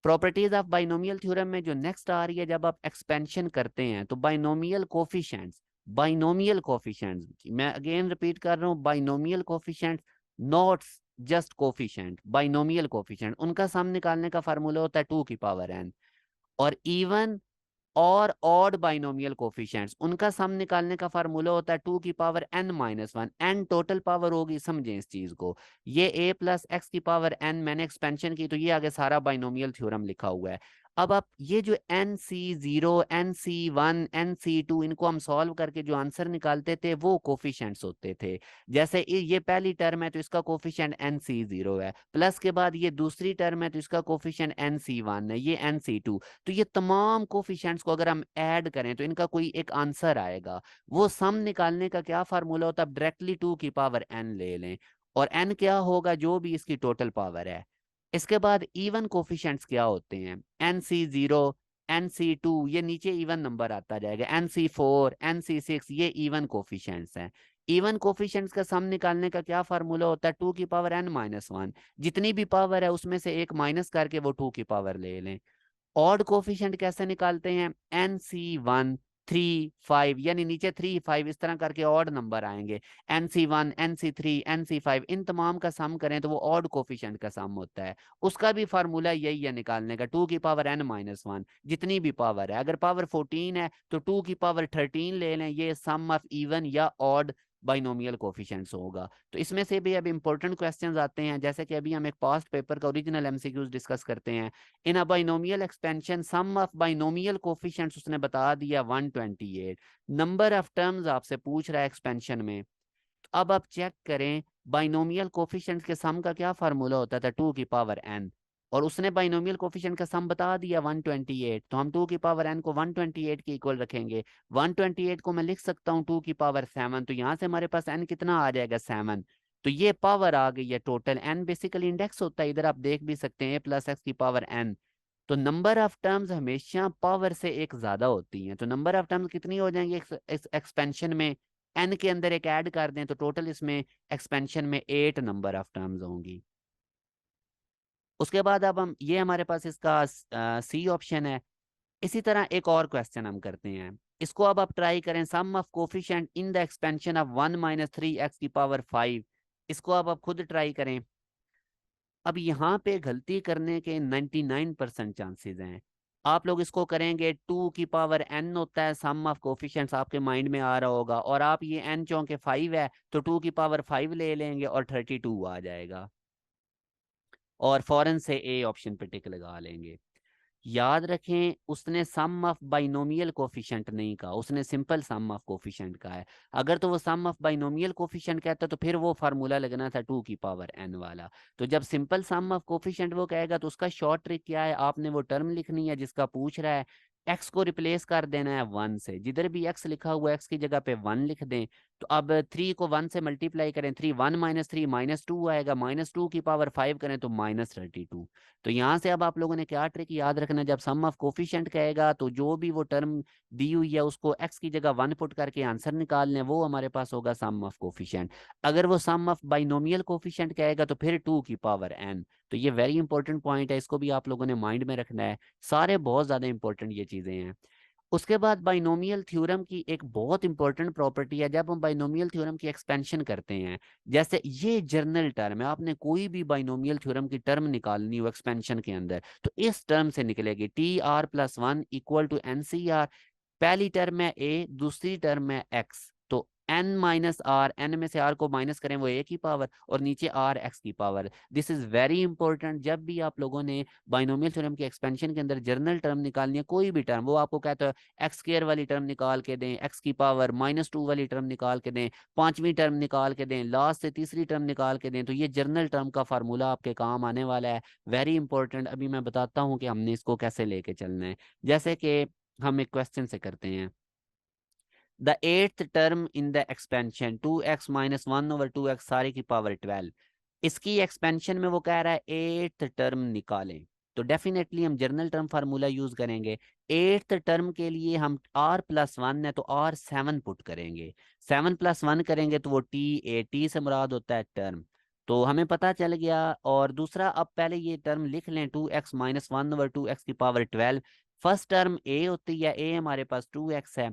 प्रॉपर्टीज ऑफ बाइनोमियल थ्योरम में जो नेक्स्ट आ रही है, जब आप एक्सपेंशन करते हैं तो बाइनोमियल कोफिशिएंट्स, बाइनोमियल कोफिशिएंट्स, मैं अगेन रिपीट कर रहा हूँ, binomial coefficients not just coefficient, binomial coefficient, उनका सम निकालने का फार्मूला होता है 2 की पावर n। और इवन और ऑड बाइनोमियल कोफिशिएंट्स, उनका सम निकालने का फार्मूला होता है 2 की power n-1। n total power होगी, समझें इस चीज को। ये a प्लस एक्स की पावर n मैंने एक्सपेंशन की, तो ये आगे सारा बाइनोमियल थ्योरम लिखा हुआ है। अब आप ये जो NC0, NC1, NC2, इनको हम सॉल्व करके जो आंसर निकालते थे वो कोफिशिएंट्स होते थे। जैसे ये पहली टर्म है तो इसका कोफिशिएंट NC0 है, प्लस के बाद ये दूसरी टर्म है तो इसका कोफिशिएंट NC1 है, ये NC2। तो ये तमाम कोफिशिएंट्स को अगर हम ऐड करें तो इनका कोई एक आंसर आएगा। वो सम निकालने का क्या फार्मूला होता है, डायरेक्टली 2 की पावर n ले लें, और n क्या होगा, जो भी इसकी टोटल पावर है। इसके बाद इवन कोफिशिएंट्स क्या होते हैं, NC0, NC2, ये नीचे इवन नंबर आता जाएगा, NC4, NC6, ये इवन कोफिशिएंट्स हैं। इवन कोफिशिएंट्स का सम निकालने का क्या फार्मूला होता है, 2 की पावर n-1। जितनी भी पावर है उसमें से एक माइनस करके वो 2 की पावर ले लें। ऑड कोफिशिएंट कैसे निकालते हैं, NC1, 3, 5, यानी नीचे 3, 5 इस तरह करके ऑड नंबर आएंगे। NC1, NC3, NC5, इन तमाम का सम करें तो वो ऑड कोफिशिएंट का सम होता है। उसका भी फार्मूला यही है निकालने का, 2 की पावर n-1, जितनी भी पावर है। अगर पावर 14 है तो 2 की पावर 13 ले लें, ये सम ऑफ इवन या ऑड बाइनोमियल कोफिशिएंट्स होगा। तो इसमें से भी अब इंपॉर्टेंट क्वेश्चंस आते हैं, जैसे कि अभी हम एक पास्ट पेपर का ओरिजिनल एमसीक्यूज डिस्कस करते हैं। In a binomial expansion sum of binomial coefficients उसने बता दिया 128। नंबर ऑफ टर्म्स आपसे पूछ रहा है एक्सपेंशन में। तो अब आप चेक करें बाइनोमियल कोफिशिएंट्स के सम का क्या फार्मूला होता था, 2 की पावर n, और उसने बाइनोमियल कोफिशिएंट का सम बता दिया 128। तो हम 2 की पावर n को 128 के इक्वल रखेंगे। 128 को मैं लिख सकता हूँ 2 की पावर 7, तो यहाँ से हमारे पास n कितना आ जाएगा, 7। तो ये पावर आ गई है टोटल। n बेसिकली इंडेक्स होता है, इधर आप देख भी सकते हैं a प्लस एक्स की पावर n। तो नंबर ऑफ टर्म्स हमेशा पावर से एक ज्यादा होती हैं। तो नंबर ऑफ टर्म्स कितनी हो जाएंगी एक्सपेंशन में, n के अंदर एक ऐड कर दें तो टोटल इसमें एक्सपेंशन में 8 नंबर ऑफ टर्म्स होंगी। उसके बाद अब हम ये हमारे पास इसका सी ऑप्शन है। इसी तरह एक और क्वेश्चन हम करते हैं, इसको अब आप ट्राई करें, sum of coefficient in the expansion of 1-3 x की पावर 5। इसको अब आप खुद ट्राई करें। अब यहाँ पे गलती करने के 99% चांसेस हैं। आप लोग इसको करेंगे, 2 की पावर n होता है सम ऑफ कोफिशिएंट्स, आपके माइंड में आ रहा होगा, और आप ये n चौके 5 है तो 2 की पावर 5 ले लेंगे और 32 आ जाएगा, और फौरन से ए ऑप्शन पे टिक लगा लेंगे। याद रखें उसने सम ऑफ बाइनोमियल कोफिशिएंट नहीं कहा, उसने सिंपल सम ऑफ कोफिशिएंट कहा है। अगर तो वो सम ऑफ बाइनोमियल कोफिशिएंट कहता तो फिर वो फार्मूला लगना था 2 की पावर n वाला। तो जब सिंपल सम ऑफ कोफिशिएंट वो कहेगा तो उसका शॉर्ट ट्रिक क्या है, आपने वो टर्म लिखनी है जिसका पूछ रहा है, x को रिप्लेस कर देना है 1 से। जिधर भी x लिखा हुआ है x की जगह पे 1 लिख दें। तो अब 3 को 1 से मल्टीप्लाई करें, 3 1 माइनस 3 -2 आएगा, -2 की पावर 5 करें तो -32। तो यहाँ से अब आप लोगों ने क्या ट्रिक याद रखना, जब सम ऑफ कोफिशिएंट कहेगा तो जो भी वो टर्म दी हुई है उसको x की जगह 1 पुट करके आंसर निकाल लें, वो हमारे पास होगा सम ऑफ कोफिशिएंट। अगर वो सम ऑफ बाइनोमियल कोफिशिएंट कहेगा तो फिर 2 की पावर n। तो ये वेरी इंपॉर्टेंट पॉइंट है, इसको भी आप लोगों ने माइंड में रखना है। सारे बहुत ज्यादा इंपॉर्टेंट ये चीजें हैं। उसके बाद बाइनोमियल थ्योरम की एक बहुत इंपॉर्टेंट प्रॉपर्टी है, जब हम बाइनोमियल थ्योरम की एक्सपेंशन करते हैं, जैसे ये जर्नल टर्म है, आपने कोई भी बाइनोमियल थ्योरम की टर्म निकालनी हो एक्सपेंशन के अंदर तो इस टर्म से निकलेगी, TR+1 इक्वल टू NCR। पहली टर्म है a, दूसरी टर्म है x, तो n-r, n में से r को माइनस करें वो a की पावर, और नीचे r x की power. This is very important. जब भी आप लोगों ने बाइनोमियल थ्योरम की एक्सपेंशन के अंदर जर्नल टर्म निकालनी है, कोई भी टर्म, वो आपको कहता है एक्स स्क्वायर वाली टर्म निकाल के दें, x की पावर -2 वाली टर्म निकाल के दें, पांचवी टर्म निकाल के दें, लास्ट से तीसरी टर्म निकाल के दें, तो ये जर्नल टर्म का फार्मूला आपके काम आने वाला है। Very important. अभी मैं बताता हूँ कि हमने इसको कैसे लेके चलना है। जैसे कि हम एक क्वेश्चन से करते हैं, the eighth term in the expansion 2x - 1/2x सारी की पावर 12, इसकी एक्सपेंशन में वो कह रहा है एट्थ टर्म निकालें। तो डेफिनेटली हम जर्नल टर्म फार्मूला यूज करेंगे। एट्थ टर्म के लिए हम r+1 है तो r7 पुट करेंगे, 7 + 1 करेंगे तो वो टी से मुराद होता है टर्म। तो हमें पता चल गया। और दूसरा, अब पहले ये टर्म लिख लें, 2x - 1/2x की पावर 12। फर्स्ट टर्म a होती है, a हमारे पास 2x है,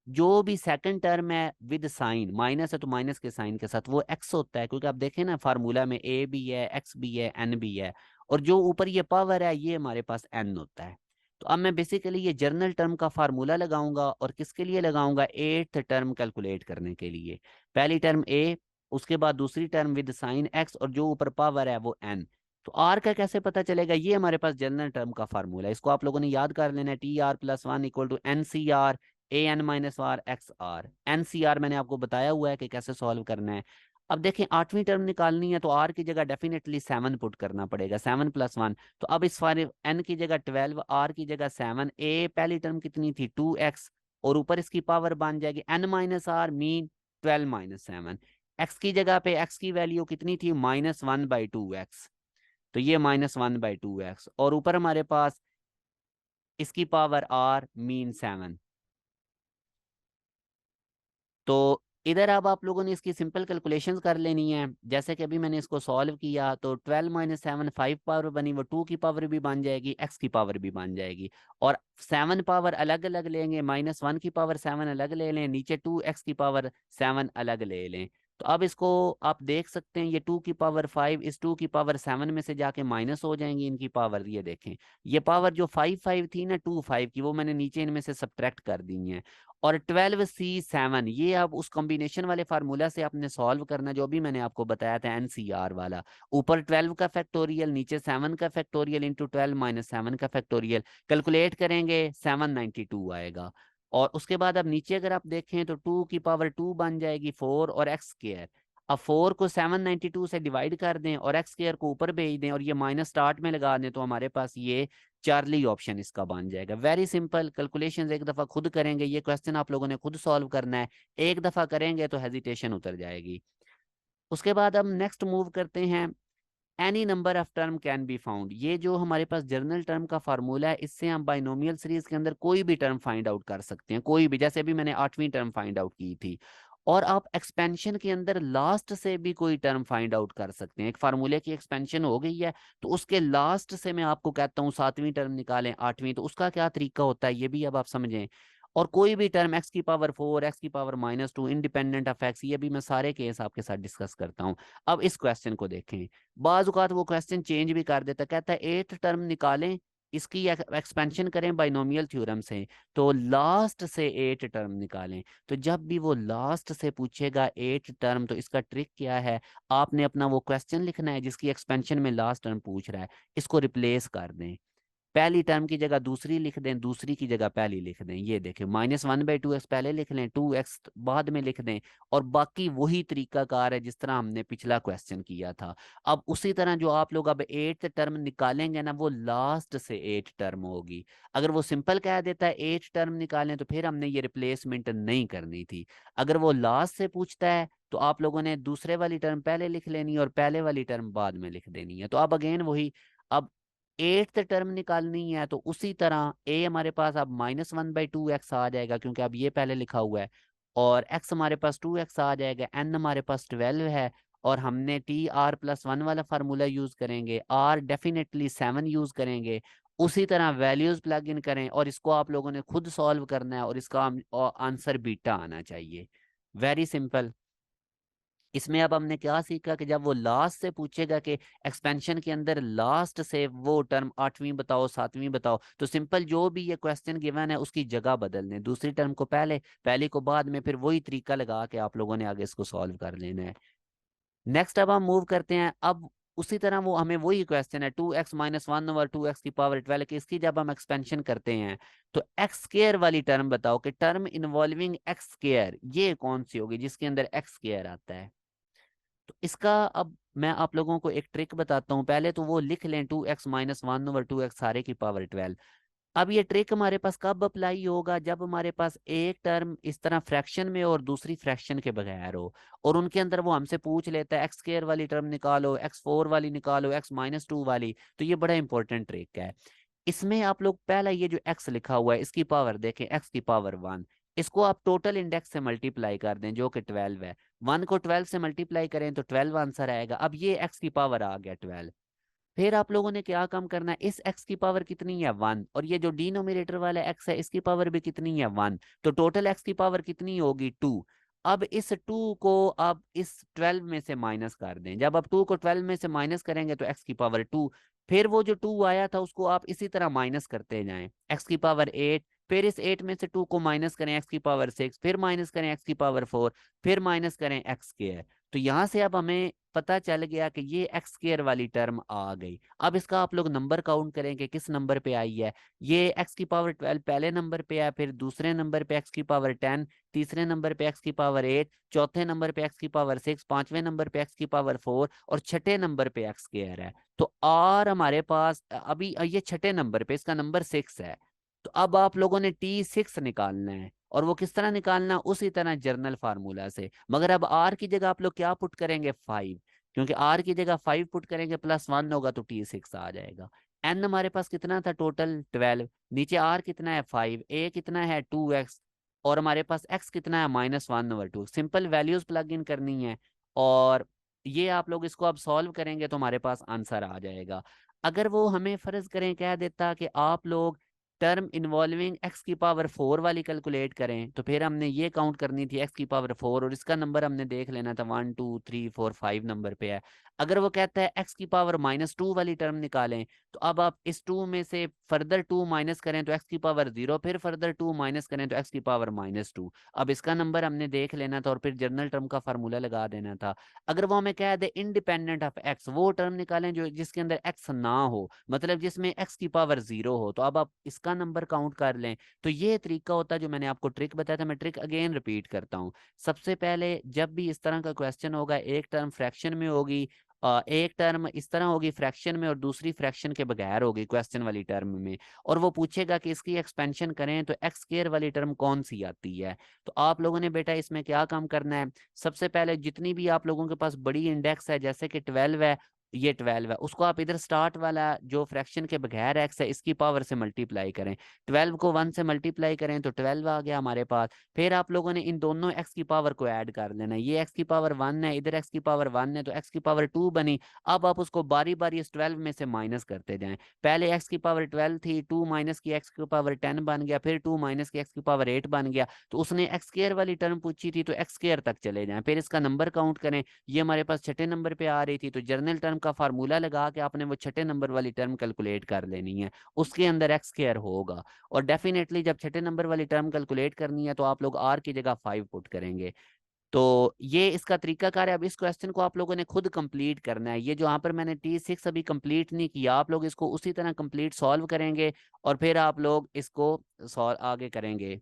जो भी सेकंड टर्म है विद साइन, माइनस है तो माइनस के साइन के साथ, वो एक्स होता है, क्योंकि आप देखें ना फार्मूला में ए भी है, एक्स भी है, एन भी है, और जो ऊपर ये पावर है ये हमारे पास एन होता है। तो अब मैं बेसिकली ये जर्नल टर्म का फार्मूला लगाऊंगा, और किसके लिए लगाऊंगा, एट्थ टर्म कैलकुलेट करने के लिए। पहली टर्म ए, उसके बाद दूसरी टर्म विद साइन एक्स, और जो ऊपर पावर है वो एन। तो आर का कैसे पता चलेगा, ये हमारे पास जनरल टर्म का फार्मूला है, इसको आप लोगों ने याद कर लेना है, T R plus one equal to N C R A N minus R X R. N C R मैंने आपको बताया हुआ है कि कैसे सॉल्व करना है। अब देखें आठवीं टर्म निकालनी है तो आर की जगह डेफिनेटली 7 पुट करना पड़ेगा, 7 प्लस 1। तो अब इस फारे एन की जगह 12, आर की जगह 7, ए पहली टर्म कितनी थी 2x, और ऊपर इसकी पावर बन जाएगी N minus R mean 12 minus 7। X की जगह पे एक्स की वैल्यू कितनी थी -1/2x, तो ये -1/2x, और ऊपर हमारे पास इसकी पावर आर मीन 7। तो इधर अब आप लोगों ने इसकी सिंपल कैलकुलेशंस कर लेनी है। जैसे कि अभी मैंने इसको सॉल्व किया तो 12 माइनस 7 5 पावर बनी, वो 2 की पावर भी बन जाएगी, एक्स की पावर भी बन जाएगी, और 7 पावर अलग अलग लेंगे, -1 की पावर 7 अलग ले लें, नीचे 2x की पावर 7 अलग ले लें। तो अब इसको आप देख सकते हैं, ये 2 की पावर 5 इस 2 की पावर 7 में से जाके माइनस हो जाएंगी इनकी पावर, ये देखें ये पावर जो 5 थी ना 2 5 की, वो मैंने नीचे इनमें से सब्ट्रैक्ट कर दी है। और 12C7 ये अब उस कॉम्बिनेशन वाले फार्मूला से आपने सॉल्व करना जो भी मैंने आपको बताया था NCR वाला, ऊपर 12 का फैक्टोरियल नीचे 7 का फैक्टोरियल इंटू 12 माइनस 7 का फैक्टोरियल, कैलकुलेट करेंगे 792 आएगा। और उसके बाद अब नीचे अगर आप देखें तो 2 की पावर 2 बन जाएगी 4 और एक्स स्क्र। अब 4 को 792 से डिवाइड कर दें और एक्स स्क्र को ऊपर भेज दें और ये माइनस स्टार्ट में लगा दें, तो हमारे पास ये चार्ली ऑप्शन इसका बन जाएगा। वेरी सिंपल कैलकुलेशंस, एक दफा खुद करेंगे, ये क्वेश्चन आप लोगों ने खुद सॉल्व करना है, एक दफा करेंगे तो हेजिटेशन उतर जाएगी। उसके बाद हम नेक्स्ट मूव करते हैं, any number of term can be found. ये जो हमारे पास जर्नल टर्म का फार्मूला है, इससे हम बाइनोमियल सीरीज के अंदर कोई भी टर्म फाइंड आउट कर सकते हैं, कोई भी, जैसे अभी मैंने आठवीं टर्म फाइंड आउट की थी। और आप एक्सपेंशन के अंदर लास्ट से भी कोई टर्म फाइंड आउट कर सकते हैं। एक फार्मूले की एक्सपेंशन हो गई है तो उसके लास्ट से मैं आपको कहता हूँ सातवीं टर्म निकालें, आठवीं, तो उसका क्या तरीका होता है ये भी अब आप समझें। और कोई भी टर्म एक्स की पावर 4 एक्स की पावर -2 इंडिपेंडेंट ऑफ एक्स, ये भी मैं सारे केस आपके साथ डिस्कस करता हूँ। अब इस क्वेश्चन को देखें, बाज औकात वो क्वेश्चन चेंज भी कर देता है, कहता है एथ टर्म निकालें, इसकी एक्सपेंशन करें बाइनोमियल थ्योरम से, तो लास्ट से एट टर्म निकालें। तो जब भी वो लास्ट से पूछेगा एट टर्म, तो इसका ट्रिक क्या है, आपने अपना वो क्वेश्चन लिखना है जिसकी एक्सपेंशन में लास्ट टर्म पूछ रहा है, इसको रिप्लेस कर दें, पहली टर्म की जगह दूसरी लिख दें, दूसरी की जगह पहली लिख दें। ये देखें -1/2x पहले लिख लें, 2x बाद में लिख दें, और बाकी वही तरीका कार है जिस तरह हमने पिछला क्वेश्चन किया था। अब उसी तरह जो आप लोग अब एट टर्म निकालेंगे ना, वो लास्ट से एट टर्म होगी। अगर वो सिंपल कह देता है एट टर्म निकालें, तो फिर हमने ये रिप्लेसमेंट नहीं करनी थी। अगर वो लास्ट से पूछता है तो आप लोगों ने दूसरे वाली टर्म पहले लिख लेनी और पहले वाली टर्म बाद में लिख देनी है। तो अब अगेन वही, अब एट्थ टर्म निकालनी है तो उसी तरह ए हमारे पास अब -1/2x आ जाएगा, क्योंकि अब ये पहले लिखा हुआ है, और x हमारे पास 2x आ जाएगा, n हमारे पास 12 है, और हमने TR+1 वाला फार्मूला यूज करेंगे, R डेफिनेटली 7 यूज करेंगे। उसी तरह वैल्यूज प्लग इन करें और इसको आप लोगों ने खुद सॉल्व करना है, और इसका आंसर बीटा आना चाहिए। Very simple. इसमें अब हमने क्या सीखा कि जब वो लास्ट से पूछेगा कि एक्सपेंशन के अंदर लास्ट से वो टर्म आठवीं बताओ सातवीं बताओ, तो सिंपल जो भी ये क्वेश्चन गिवन है उसकी जगह बदल दें, दूसरी टर्म को पहले, पहली को बाद में, फिर वही तरीका लगा के आप लोगों ने आगे इसको सॉल्व कर लेना है। नेक्स्ट अब हम मूव करते हैं, अब उसी तरह वो हमें वही क्वेश्चन है 2x-1/2x की पावर 12 की, इसकी जब हम एक्सपेंशन करते हैं तो एक्स स्क्र वाली टर्म बताओ कि टर्म इन्वॉल्विंग एक्स स्क्र ये कौन सी होगी जिसके अंदर एक्स स्क्र आता है। तो इसका अब मैं आप लोगों को एक ट्रिक बताता हूँ, पहले तो वो लिख लें 2x-1/2x सारे की पावर 12। अब ये ट्रिक हमारे पास कब अप्लाई होगा, जब हमारे पास एक टर्म इस तरह फ्रैक्शन में और दूसरी फ्रैक्शन के बगैर हो, और उनके अंदर वो हमसे पूछ लेता है एक्स स्क्र वाली टर्म निकालो, x4 वाली निकालो, x-2 वाली। तो ये बड़ा इंपॉर्टेंट ट्रिक है। इसमें आप लोग पहला ये जो x लिखा हुआ है इसकी पावर देखें, x की पावर 1, इसको आप टोटल इंडेक्स से मल्टीप्लाई कर दें जो कि 12 है, 1 को 12 से मल्टीप्लाई करें तो 12 आंसर आएगा। अब ये x की पावर आ गया 12, फिर आप लोगों ने क्या काम करना है, इस x की पावर कितनी है 1, और ये जो डिनोमिनेटर वाला x है इसकी पावर भी कितनी है 1, तो टोटल x की पावर कितनी होगी 2। अब इस 2 को आप इस 12 में से माइनस कर दें, जब आप 2 को 12 में से माइनस करेंगे तो x की पावर 2, फिर वो जो 2 आया था उसको आप इसी तरह माइनस करते जाएं, x की पावर 8, फिर इस 8 में से 2 को माइनस करें x की पावर 6, फिर माइनस करें x की पावर 4, फिर माइनस करें x स्क्वायर। तो यहाँ से अब हमें पता चल गया कि ये एक्स स्क्वायर वाली टर्म आ गई। अब इसका आप लोग नंबर काउंट करें कि किस नंबर पे आई है। ये एक्स की पावर 12 पहले नंबर पे है, फिर दूसरे नंबर पे एक्स की पावर 10, तीसरे नंबर पे एक्स की पावर 8, चौथे नंबर पे एक्स की पावर 6, पांचवें नंबर पे एक्स की पावर 4 और छठे नंबर पे एक्स स्क्वायर है। तो आर हमारे पास अभी ये छठे नंबर पे, इसका नंबर 6 है। तो अब आप लोगों ने T6 निकालना है, और वो किस तरह निकालना, उसी तरह जर्नल फार्मूला से। मगर अब आर की जगह आप लोग क्या पुट करेंगे 5, क्योंकि आर की जगह 5 पुट करेंगे +1 होगा तो T6 आ जाएगा। एन हमारे पास कितना था टोटल 12, नीचे आर कितना है 5, ए कितना है 2x, और हमारे पास x कितना है -1/2। सिंपल वैल्यूज प्लग इन करनी है, और ये आप लोग इसको अब सॉल्व करेंगे तो हमारे पास आंसर आ जाएगा। अगर वो हमें फर्ज करें कह देता कि आप लोग टर्म इन्वॉल्विंग x की पावर 4 वाली कैलकुलेट करें, तो फिर हमने ये काउंट करनी थी x की पावर 4, और इसका नंबर हमने देख लेना था 1 2 3 4 5 नंबर पे है। अगर वो कहता है x की पावर -2 वाली टर्म निकालें, तो अब आप इस 2 में से फर्दर 2 माइनस करें तो x की पावर 0, फिर फर्दर 2 माइनस करें तो x की पावर -2। अब इसका नंबर हमने देख लेना था और फिर जनरल टर्म का फार्मूला लगा देना था। अगर वो हमें कह दे इंडिपेंडेंट ऑफ x, वो टर्म निकालें जो जिसके अंदर x ना हो, मतलब जिसमें x की पावर 0 हो, तो अब आप इसका नंबर काउंट कर लें। तो ये तरीका होता है जो मैंने आपको ट्रिक बताया था। मैं ट्रिक अगेन रिपीट करता हूँ। सबसे पहले जब भी इस तरह का क्वेश्चन होगा, एक टर्म फ्रैक्शन में होगी, एक टर्म इस तरह होगी फ्रैक्शन में और दूसरी फ्रैक्शन के बगैर होगी क्वेश्चन वाली टर्म में, और वो पूछेगा कि इसकी एक्सपेंशन करें तो एक्स स्क्वायर वाली टर्म कौन सी आती है। तो आप लोगों ने बेटा इसमें क्या काम करना है, सबसे पहले जितनी भी आप लोगों के पास बड़ी इंडेक्स है, जैसे कि 12 है, ये 12 है, उसको आप इधर स्टार्ट वाला जो फ्रैक्शन के बगैर एक्स है इसकी पावर से मल्टीप्लाई करें। 12 को 1 से मल्टीप्लाई करें तो 12 आ गया हमारे पास। फिर आप लोगों ने इन दोनों एक्स की पावर को ऐड कर लेना है, ये एक्स की पावर 1 है, इधर एक्स की पावर 1 है, तो एक्स की पावर 2 बनी। अब आप उसको बारी बारी इस 12 में से माइनस करते जाएं। पहले एक्स की पावर 12 थी, 2 माइनस की एक्स की पावर 10 बन गया, फिर 2 माइनस की एक्स की पावर 8 बन गया। तो उसने एक्स स्क्वायर वाली टर्म पूछी थी तो एक्स स्क्वायर तक चले जाएं, फिर इसका नंबर काउंट करें। ये हमारे पास छठे नंबर पे आ रही थी, तो जर्नल टर्म का फार्मूला लगा के आपने वो छठे नंबर वाली टर्म कैलकुलेट कर लेनी है, उसके अंदर एक्स स्क्वायर होगा। और डेफिनेटली जब छठे नंबर वाली टर्म कैलकुलेट करनी है तो आप लोग आर की जगह 5 पुट करेंगे। तो ये इसका तरीकाकार है। अब इस क्वेश्चन को आप लोगों ने खुद कंप्लीट करना है। ये जो यहाँ पर मैंने T6 अभी कंप्लीट नहीं किया, आप लोग इसको उसी तरह कंप्लीट सॉल्व करेंगे और फिर आप लोग इसको सॉल्व आगे करेंगे।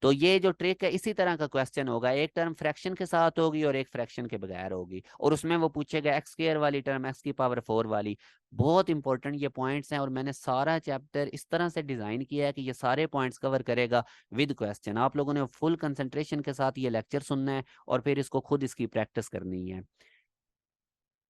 तो ये जो ट्रिक है इसी तरह का क्वेश्चन होगा, एक टर्म फ्रैक्शन के साथ होगी और एक फ्रैक्शन के बगैर होगी, और उसमें वो पूछेगा एक्स स्क्वायर वाली टर्म एक्स की पावर 4 वाली। बहुत इंपॉर्टेंट ये पॉइंट्स हैं, और मैंने सारा चैप्टर इस तरह से डिजाइन किया है कि ये सारे पॉइंट्स कवर करेगा विद क्वेश्चन। आप लोगों ने फुल कंसंट्रेशन के साथ ये लेक्चर सुनना है और फिर इसको खुद इसकी प्रैक्टिस करनी है।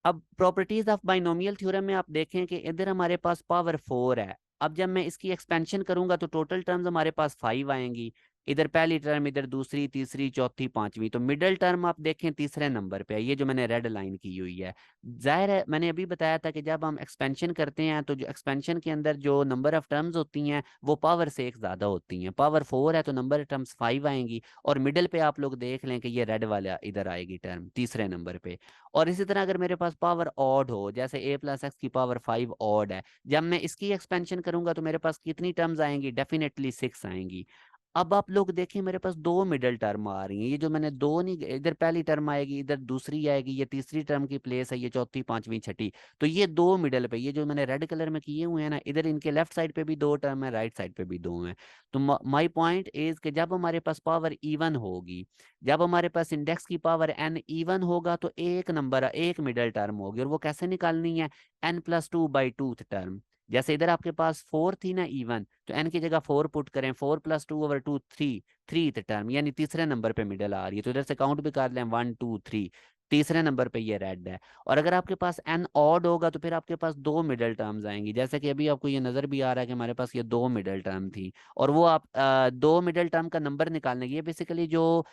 अब प्रॉपर्टीज ऑफ बाइनोमियल थ्योरम में आप देखें कि इधर हमारे पास पावर 4 है। अब जब मैं इसकी एक्सपेंशन करूंगा तो टोटल टर्म्स हमारे पास 5 आएंगी, इधर पहली टर्म, इधर दूसरी, तीसरी, चौथी, पांचवी। तो मिडिल टर्म आप देखें तीसरे नंबर पे है, ये जो मैंने रेड लाइन की हुई है। जाहिर है मैंने अभी बताया था कि जब हम एक्सपेंशन करते हैं तो जो एक्सपेंशन के अंदर जो नंबर ऑफ टर्म्स होती हैं वो पावर से एक ज्यादा होती हैं। पावर 4 है तो नंबर ऑफ टर्म्स 5 आएंगी, और मिडिल पे आप लोग देख लें कि ये रेड वाला इधर आएगी टर्म तीसरे नंबर पे। और इसी तरह अगर मेरे पास पावर ऑड हो, जैसे a+x की पावर 5 ऑड है, जब मैं इसकी एक्सपेंशन करूंगा तो मेरे पास कितनी टर्म्स आएंगी, डेफिनेटली 6 आएंगी। अब आप लोग देखिए मेरे पास दो मिडिल टर्म आ रही हैं, ये जो मैंने दो नहीं, इधर पहली टर्म आएगी, इधर दूसरी आएगी, ये तीसरी टर्म की प्लेस है, ये चौथी, पांचवी, छठी। तो ये दो मिडिल पे, ये जो मैंने रेड कलर में किए हुए हैं ना, इधर इनके लेफ्ट साइड पे भी दो टर्म है, राइट साइड पे भी दो हैं। तो माई पॉइंट इज कि जब हमारे पास पावर इवन होगी, जब हमारे पास इंडेक्स की पावर n इवन होगा तो एक नंबर, एक मिडिल टर्म होगी, और वो कैसे निकालनी है, n+2/2 टर्म। जैसे इधर आपके पास 4 थी ना इवन, तो n की जगह 4 पुट करें, 4+2/2 3, थ्री टर्म, यानी तीसरे नंबर पे मिडल आ रही है। तो इधर से काउंट भी कर लें 1 2 3, तीसरे नंबर पे ये रेड है। और अगर आपके पास n ऑड होगा तो फिर आपके पास दो मिडल टर्म्स आएंगी, जैसे कि अभी आपको ये नजर भी आ रहा है कि हमारे पास ये दो मिडल टर्म थी, और वो आप दो मिडल टर्म का नंबर निकालने की, ये बेसिकली जो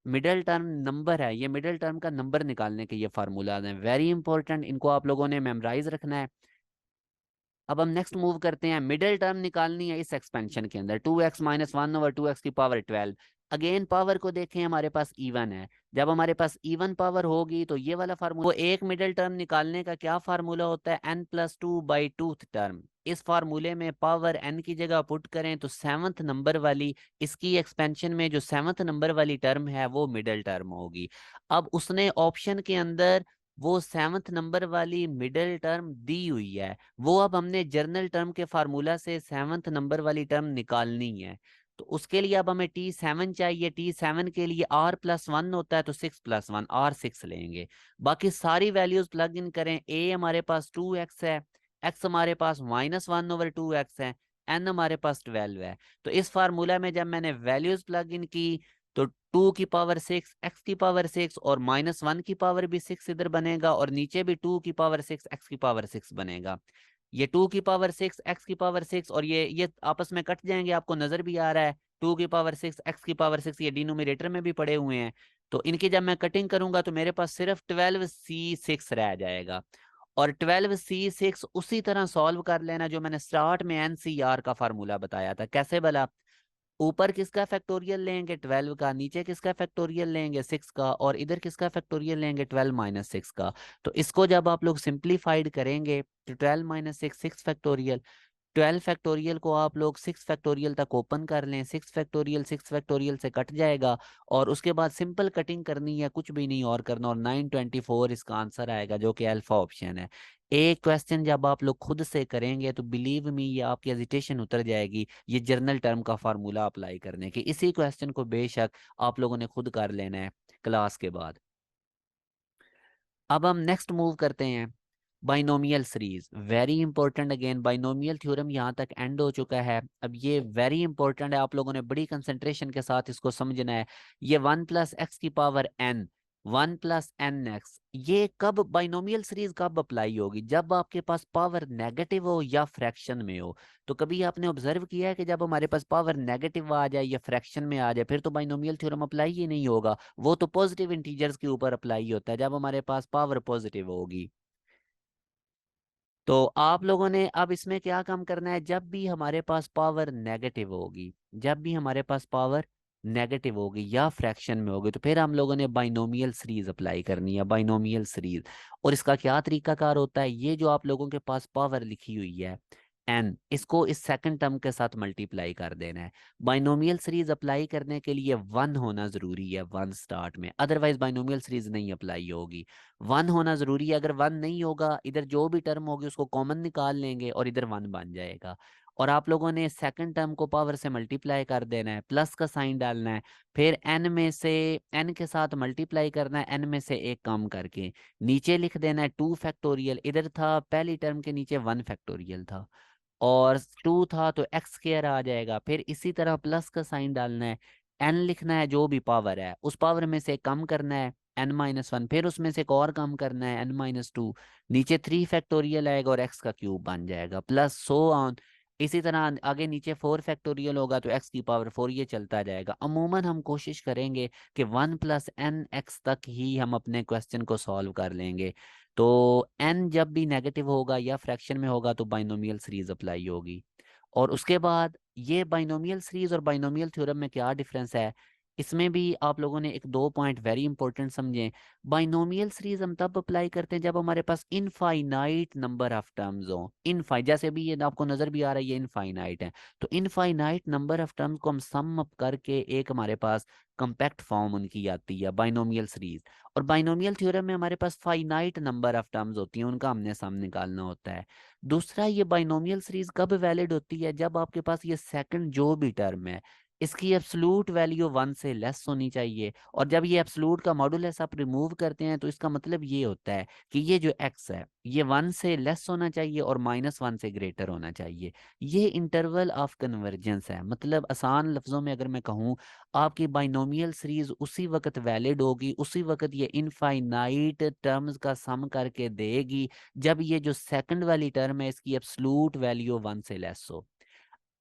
मिडिल टर्म नंबर है, ये मिडिल टर्म का नंबर निकालने के ये फार्मूला हैं, वेरी इंपॉर्टेंट, इनको आप लोगों ने मेमोराइज रखना है। अब हम नेक्स्ट मूव करते हैं, मिडिल टर्म निकालनी है इस एक्सपेंशन के अंदर, 2x minus one over 2x की पावर 12। अगेन पावर को देखें, हमारे पास इवन है, जब हमारे पास इवन पावर होगी तो ये वाला फार्मूला, वो एक मिडिल टर्म निकालने का क्या फार्मूला होता है, n+2/2th टर्म। इस फार्मूले में पावर n की जगह पुट करें तो सेवंथ नंबर वाली, इसकी एक्सपेंशन में जो सेवंथ नंबर वाली टर्म है वो मिडिल टर्म होगी। अब उसने ऑप्शन के अंदर वो सेवंथ नंबर वाली मिडिल टर्म दी हुई है, वो अब हमने जर्नल टर्म के फार्मूला से सेवंथ नंबर वाली टर्म निकालनी है। तो उसके लिए अब हमें T7 चाहिए, T7 के लिए R+1 होता है, तो 6+1 R6 लेंगे। बाकी सारी वैल्यूज प्लग इन करें, A हमारे पास 2x है, x हमारे पास -1/2x है, n हमारे पास 12 है। तो इस फार्मूला में जब मैंने वैल्यूज प्लग इन की तो 2 की पावर 6 x की पावर 6 और -1 की पावर भी 6 इधर बनेगा, और नीचे भी 2 की पावर 6 x की पावर 6 बनेगा। ये 2 की पावर 6 x की पावर 6 और ये आपस में कट जाएंगे, आपको नजर भी आ रहा है, 2 की पावर 6 x की पावर 6 ये डिनोमिनेटर में भी पड़े हुए हैं। तो इनकी जब मैं कटिंग करूंगा तो मेरे पास सिर्फ 12c6 रह जाएगा। और 12c6 उसी तरह सॉल्व कर लेना जो मैंने स्टार्ट में एनसीआर का फार्मूला बताया था। कैसे भला, ऊपर किसका फैक्टोरियल लेंगे 12 का, नीचे किसका फैक्टोरियल लेंगे 6 का, और इधर किसका फैक्टोरियल लेंगे 12 - 6 का। तो इसको जब आप लोग सिंप्लीफाइड करेंगे तो 12 - 6 6 फैक्टोरियल, 12 फैक्टोरियल को आप लोग 6 फैक्टोरियल तक ओपन कर लें, 6 फैक्टोरियल 6 फैक्टोरियल से कट जाएगा, और उसके बाद सिंपल कटिंग करनी है, कुछ भी नहीं और करना, और 924 इसका आंसर आएगा जो कि अल्फा ऑप्शन है। एक क्वेश्चन जब आप लोग खुद से करेंगे तो बिलीव मी ये आपकी हेजिटेशन उतर जाएगी, ये जर्नल टर्म का फार्मूला अप्लाई करने की। इसी क्वेश्चन को बेशक आप लोगों ने खुद कर लेना है क्लास के बाद। अब हम नेक्स्ट मूव करते हैं, binomial series, very important. Again binomial theorem यहाँ तक एंड हो चुका है, अब ये वेरी इंपॉर्टेंट है, आप लोगों ने बड़ी कंसंट्रेशन के साथ इसको समझना है। ये 1 + x⁻n, 1 + n x, ये कब बाइनोमियल सीरीज कब अप्लाई होगी, जब आपके पास पावर नेगेटिव हो या फ्रैक्शन में हो। तो कभी आपने ऑब्जर्व किया है कि जब हमारे पास पावर नेगेटिव आ जाए या फ्रैक्शन में आ जाए फिर तो बाइनोमियल थ्योरम अप्लाई ही नहीं होगा, वो तो पॉजिटिव इंटीजर्स के ऊपर अप्लाई होता है जब हमारे पास पावर पॉजिटिव होगी। तो आप लोगों ने अब इसमें क्या काम करना है, जब भी हमारे पास पावर नेगेटिव होगी, जब भी हमारे पास पावर नेगेटिव होगी या फ्रैक्शन में होगी, तो फिर हम लोगों ने बाइनोमियल सीरीज अप्लाई करनी है, बाइनोमियल सीरीज। और इसका क्या तरीकाकार होता है, ये जो आप लोगों के पास पावर लिखी हुई है एन, इसको इस सेकंड टर्म के साथ मल्टीप्लाई कर देना है। बाइनोमियल सीरीज अप्लाई करने के लिए 1 होना जरूरी है, 1 स्टार्ट में, अदरवाइज बाइनोमियल सीरीज नहीं अप्लाई होगी। 1 होना जरूरी है, अगर 1 नहीं होगा इधर जो भी टर्म होगी उसको कॉमन निकाल लेंगे और इधर 1 बन जाएगा। और आप लोगों ने सेकंड टर्म को पावर से मल्टीप्लाई कर देना है, प्लस का साइन डालना है, फिर एन में से एन के साथ मल्टीप्लाई करना है, एन में से एक कम करके नीचे लिख देना है 2 फैक्टोरियल, इधर था पहली टर्म के नीचे 1 फैक्टोरियल था, और 2 था तो एक्स स्क्वायर आ जाएगा, फिर इसी तरह प्लस का साइन डालना है, एन लिखना है जो भी पावर है उस पावर में से कम करना है n-1, फिर उसमें से एक और कम करना है n-2, नीचे 3 फैक्टोरियल आएगा और एक्स का क्यूब बन जाएगा, प्लस सो ऑन। इसी तरह आगे नीचे 4 फैक्टोरियल होगा तो एक्स की पावर 4, ये चलता जाएगा। अमूमन हम कोशिश करेंगे कि 1 + n x तक ही हम अपने क्वेश्चन को सॉल्व कर लेंगे। तो n जब भी नेगेटिव होगा या फ्रैक्शन में होगा तो बाइनोमियल सीरीज अप्लाई होगी। और उसके बाद ये बाइनोमियल सीरीज और बाइनोमियल थ्योरम में क्या डिफरेंस है, इसमें भी आप लोगों ने एक दो पॉइंट वेरी इंपॉर्टेंट समझें। बाइनोमियल सीरीज हम तब अप्लाई करते हैं जब हमारे पास इनफाइनाइट नंबर ऑफ टर्म्स हो, इनफाइ जैसे भी ये आपको नजर भी आ रहा है ये इनफाइनाइट है, तो इनफाइनाइट नंबर ऑफ टर्म्स को हम सम अप करके एक हमारे पास कंपैक्ट फॉर्म उनकी आती है बाइनोमियल सीरीज। और बाइनोमियल थ्योरम में हमारे पास फाइनाइट नंबर ऑफ टर्म्स होती हैं, उनका हमने सम निकालना होता है। दूसरा, ये बाइनोमियल सीरीज कब वैलिड होती है, जब आपके पास ये सेकंड जो भी टर्म है इसकी एब्सोल्यूट वैल्यू 1 से लेस होनी चाहिए, और जब ये एब्सोल्यूट का मॉडुलस आप रिमूव करते हैं तो इसका मतलब ये होता है कि ये जो x है ये 1 से लेस होना चाहिए और -1 से ग्रेटर होना चाहिए। ये इंटरवल ऑफ कन्वर्जेंस है, मतलब आसान लफ्जों में अगर मैं कहूँ, आपकी बाइनोमियल सीरीज उसी वक्त वैलिड होगी, उसी वक्त ये इनफाइनाइट टर्म्स का सम करके देगी जब ये जो सेकंड वाली टर्म है इसकी एब्सोल्यूट वैल्यू 1 से लेस हो।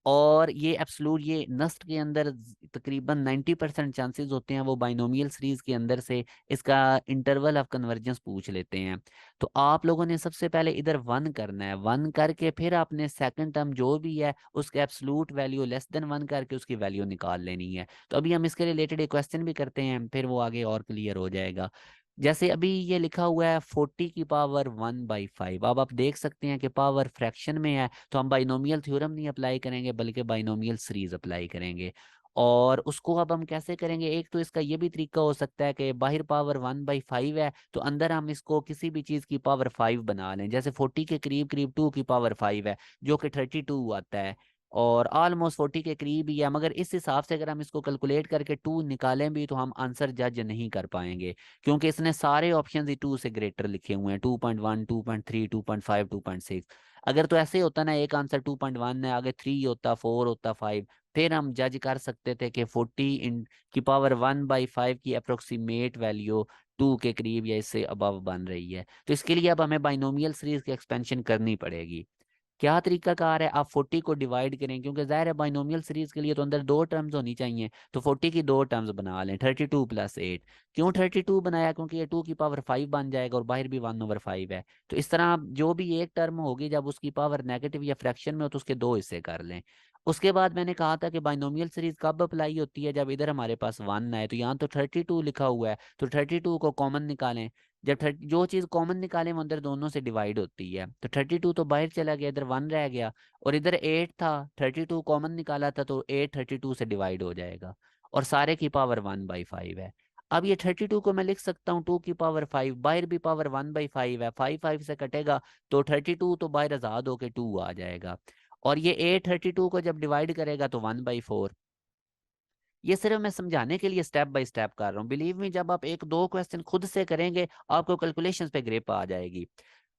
और ये एब्सोल्यूट, ये नस्ट के अंदर तकरीबन 90% चांसेस होते हैं वो बाइनोमियल सीरीज के अंदर से इसका इंटरवल ऑफ कन्वर्जेंस पूछ लेते हैं। तो आप लोगों ने सबसे पहले इधर 1 करना है, 1 करके फिर आपने सेकंड टर्म जो भी है उसके एब्सोल्यूट वैल्यू लेस देन 1 करके उसकी वैल्यू निकाल लेनी है। तो अभी हम इसके रिलेटेड एक क्वेश्चन भी करते हैं, फिर वो आगे और क्लियर हो जाएगा। जैसे अभी ये लिखा हुआ है 40 की पावर 1/5। अब आप देख सकते हैं कि पावर फ्रैक्शन में है, तो हम बाइनोमियल थ्योरम नहीं अप्लाई करेंगे बल्कि बाइनोमियल सीरीज अप्लाई करेंगे। और उसको अब हम कैसे करेंगे, एक तो इसका ये भी तरीका हो सकता है कि बाहर पावर 1/5 है तो अंदर हम इसको किसी भी चीज़ की पावर 5 बना लें। जैसे 40 के करीब करीब 2 की पावर 5 है जो कि 32 आता है, और ऑलमोस्ट 40 के करीब ही है। मगर इस हिसाब से अगर हम इसको कैलकुलेट करके 2 निकालें भी तो हम आंसर जज नहीं कर पाएंगे, क्योंकि इसने सारे ऑप्शन ही 2 से ग्रेटर लिखे हुए हैं, 2.1, 2.3, 2.5, 2.6। अगर तो ऐसे होता ना, एक आंसर 2.1 है, आगे 3 होता, 4 होता, 5, फिर हम जज कर सकते थे कि 40 इन की पावर 1/5 की अप्रोक्सीमेट वैल्यू 2 के करीब या इससे अबव बन रही है। तो इसके लिए अब हमें बाइनोमियल सीरीज की एक्सपेंशन करनी पड़ेगी। क्या तरीका कार है, आप 40 को डिवाइड करें, क्योंकि जाहिर है बाइनोमियल सीरीज के लिए तो अंदर दो टर्म्स होनी चाहिए, तो 40 की दो टर्म्स बना लें, 32 + 8। क्यों 32 बनाया, क्योंकि ये 2 की पावर 5 बन जाएगा और बाहर भी 1/5 है। तो इस तरह आप जो भी एक टर्म होगी जब उसकी पावर नेगेटिव या फ्रैक्शन में हो तो उसके दो हिस्से कर लें। उसके बाद मैंने कहा था कि बाइनोमियल सीरीज कब अप्लाई होती है, जब इधर हमारे पास 1 है, तो यहाँ तो 32 लिखा हुआ है, तो 32 को कॉमन निकालें। जब 30 जो चीज़ कॉमन निकाले वो अंदर दोनों से डिवाइड होती है, तो 32 तो बाहर चला गया, इधर 1 रह गया, और इधर 8 था, 32 कॉमन निकाला था तो 8 32 से डिवाइड हो जाएगा, और सारे की पावर 1/5 है। अब ये 32 को मैं लिख सकता हूँ 2 की पावर 5, बाहर भी पावर 1/5 है, 5 5 से कटेगा तो 32 तो बाहर आज़ाद होके 2 आ जाएगा, और ये 8 32 को जब डिवाइड करेगा तो 1/4। ये सिर्फ मैं समझाने के लिए स्टेप बाय स्टेप कर रहा हूँ, बिलीव मी जब आप एक दो क्वेश्चन खुद से करेंगे आपको कैलकुलेशंस पे ग्रिप आ जाएगी।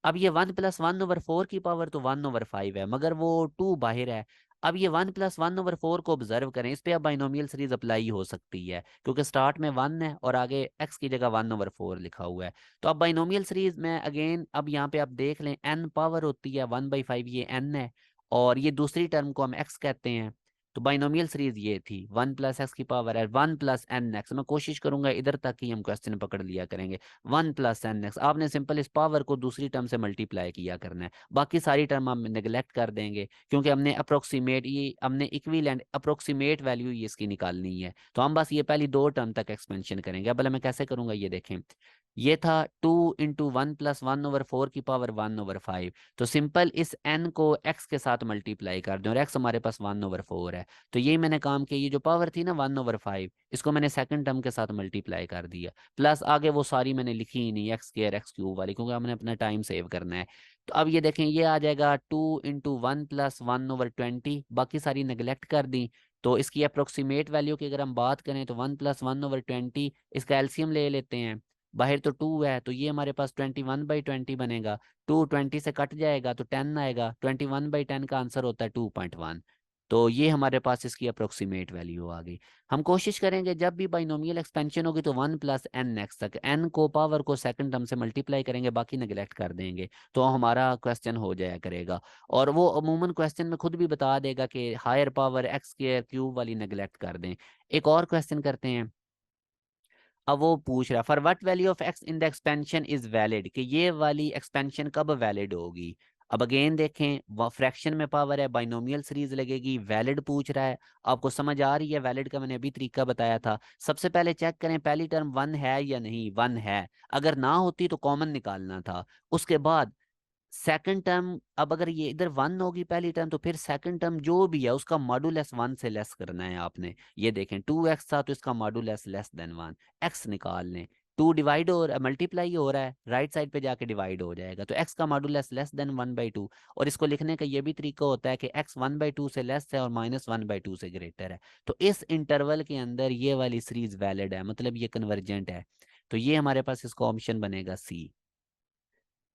अब ये 1 + 1/4 की पावर तो 1/5 है, मगर वो 2 बाहर है। अब ये 1 + 1/4 को ऑब्जर्व करें, इस पे अब बाइनोमियल सीरीज अप्लाई हो सकती है, क्योंकि स्टार्ट में 1 है और आगे एक्स की जगह 1/4 लिखा हुआ है। तो अब बाइनोमियल सीरीज में अगेन अब यहाँ पे आप देख लें, n पावर होती है 1/5, ये n है, और ये दूसरी टर्म को हम x कहते हैं। तो बाइनोमियल सीरीज ये थी 1 + x की पावर है 1 + nx। मैं कोशिश करूंगा इधर तक ही हम क्वेश्चन पकड़ लिया करेंगे। 1 + nx आपने सिंपल इस पावर को दूसरी टर्म से मल्टीप्लाई किया करना है, बाकी सारी टर्म हम नेग्लेक्ट कर देंगे, क्योंकि हमने अप्रोक्सीमेट, ये हमने इक्विवेलेंट अप्रोक्सीमेट वैल्यू ये इसकी निकालनी है, तो हम बस ये पहली दो टर्म तक एक्सपेंशन करेंगे। अब भला मैं कैसे करूंगा ये देखें, ये था 2 × 1 + 1/4 की पावर 1/5। तो सिंपल इस n को x के साथ मल्टीप्लाई कर दें, और x हमारे पास 1/4 है, तो यही मैंने काम किया, ये जो पावर थी ना 1/5 इसको मैंने सेकंड टर्म के साथ मल्टीप्लाई कर दिया, प्लस आगे वो सारी मैंने लिखी ही नहीं, x² वाली, क्योंकि हमने अपना टाइम सेव करना है। तो अब ये देखें, ये आ जाएगा 2 × 1 + 1/20, बाकी सारी नेग्लेक्ट कर दी। तो इसकी अप्रोक्सीमेट वैल्यू की अगर हम बात करें तो 1 + 1/20, इसका एलसीएम ले लेते हैं, बाहर तो 2 है तो ये हमारे पास 21/20 बनेगा, 2 20 से कट जाएगा तो 10 आएगा, 21/10 का आंसर होता है 2.1। तो ये हमारे पास इसकी अप्रोक्सीमेट वैल्यू आ गई। हम कोशिश करेंगे जब भी बाइनोमियल एक्सपेंशन होगी तो 1 + nx तक, n को पावर को सेकंड टर्म से मल्टीप्लाई करेंगे, बाकी नेग्लेक्ट कर देंगे, तो हमारा क्वेश्चन हो जाया करेगा। और वो अमूमन क्वेश्चन में खुद भी बता देगा कि हायर पावर x² वाली नेग्लेक्ट कर दें। एक और क्वेश्चन करते हैं। अब वो पूछ रहा है for what value of x in the expansion is valid, कि ये वाली एक्सपेंशन कब वैलिड होगी। अब अगेन देखें, वह फ्रैक्शन में पावर है, बाइनोमियल सीरीज लगेगी, वैलिड पूछ रहा है। आपको समझ आ रही है वैलिड का, मैंने अभी तरीका बताया था। सबसे पहले चेक करें पहली टर्म 1 है या नहीं, 1 है, अगर ना होती तो कॉमन निकालना था। उसके बाद सेकंड टर्म, अब अगर ये इधर 1 होगी पहली टर्म तो फिर सेकंड टर्म जो भी है उसका मॉडुलस 1 से लेस करना है आपने। ये देखें 2x था तो इसका मॉडुलस लेस देन 1, x निकाल लें। 2 डिवाइड हो रहा है, मल्टीप्लाई हो रहा है, राइट साइड पे जाके डिवाइड हो जाएगा, तो x का मॉडुलस लेस देन 1/2। और इसको लिखने का ये भी तरीका होता है कि x 1/2 से लेस है और -1/2 से ग्रेटर है, तो इस इंटरवल के अंदर ये वाली सीरीज वैलिड है, मतलब ये कन्वर्जेंट है। तो ये हमारे पास इसका ऑप्शन बनेगा सी।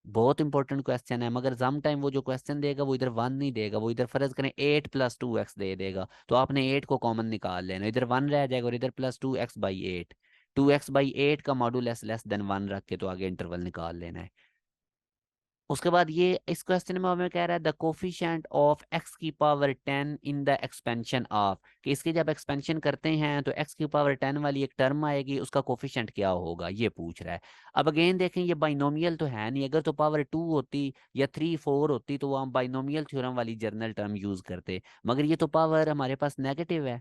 बहुत इंपॉर्टेंट क्वेश्चन है, मगर सम टाइम वो जो क्वेश्चन देगा वो इधर 1 नहीं देगा, वो इधर फर्ज करें 8 + 2x दे देगा, तो आपने 8 को कॉमन निकाल लेना, इधर 1 रह जाएगा और इधर +2x/8, 2x/8 का मॉडुलस लेस देन 1 रख के तो आगे इंटरवल निकाल लेना है। उसके बाद ये इस क्वेश्चन में हमें कह रहा है द कोफिशिएंट ऑफ x की power 10 in the expansion of, कि इसकी जब एक्सपेंशन करते हैं तो x की पावर 10 वाली एक टर्म आएगी, उसका कोफिशिएंट क्या होगा ये पूछ रहा है। अब अगेन देखें ये बाइनोमियल तो है नहीं, अगर तो पावर 2 होती या 3 4 होती तो वो हम बाइनोमियल थ्योरम वाली जर्नल टर्म यूज करते, मगर ये तो पावर हमारे पास नेगेटिव है।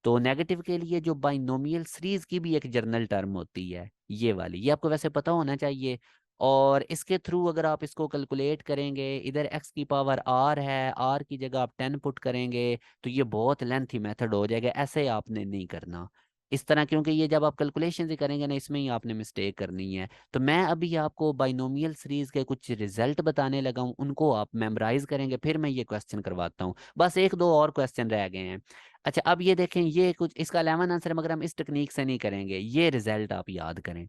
तो नेगेटिव के लिए जो बाइनोमियल सीरीज की भी एक जर्नल टर्म होती है ये वाली, ये आपको वैसे पता होना चाहिए। और इसके थ्रू अगर आप इसको कैलकुलेट करेंगे, इधर x की पावर r है, r की जगह आप 10 पुट करेंगे तो ये बहुत लेंथी मेथड हो जाएगा, ऐसे आपने नहीं करना इस तरह, क्योंकि ये जब आप कैलकुलेशन ही करेंगे ना इसमें ही आपने मिस्टेक करनी है। तो मैं अभी आपको बाइनोमियल सीरीज के कुछ रिजल्ट बताने लगा हूँ, उनको आप मेमोराइज करेंगे, फिर मैं ये क्वेश्चन करवाता हूँ। बस एक दो और क्वेश्चन रह गए हैं। अच्छा अब ये देखें, ये कुछ इसका 11 आंसर है, मगर हम इस टेक्निक से नहीं करेंगे, ये रिजल्ट आप याद करें।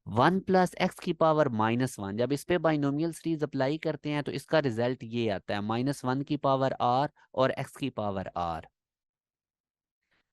1 + x⁻⁻1, जब इस पे बाइनोमियल सीरीज अप्लाई करते हैं तो इसका रिजल्ट ये आता है -1 की पावर r और x की पावर r।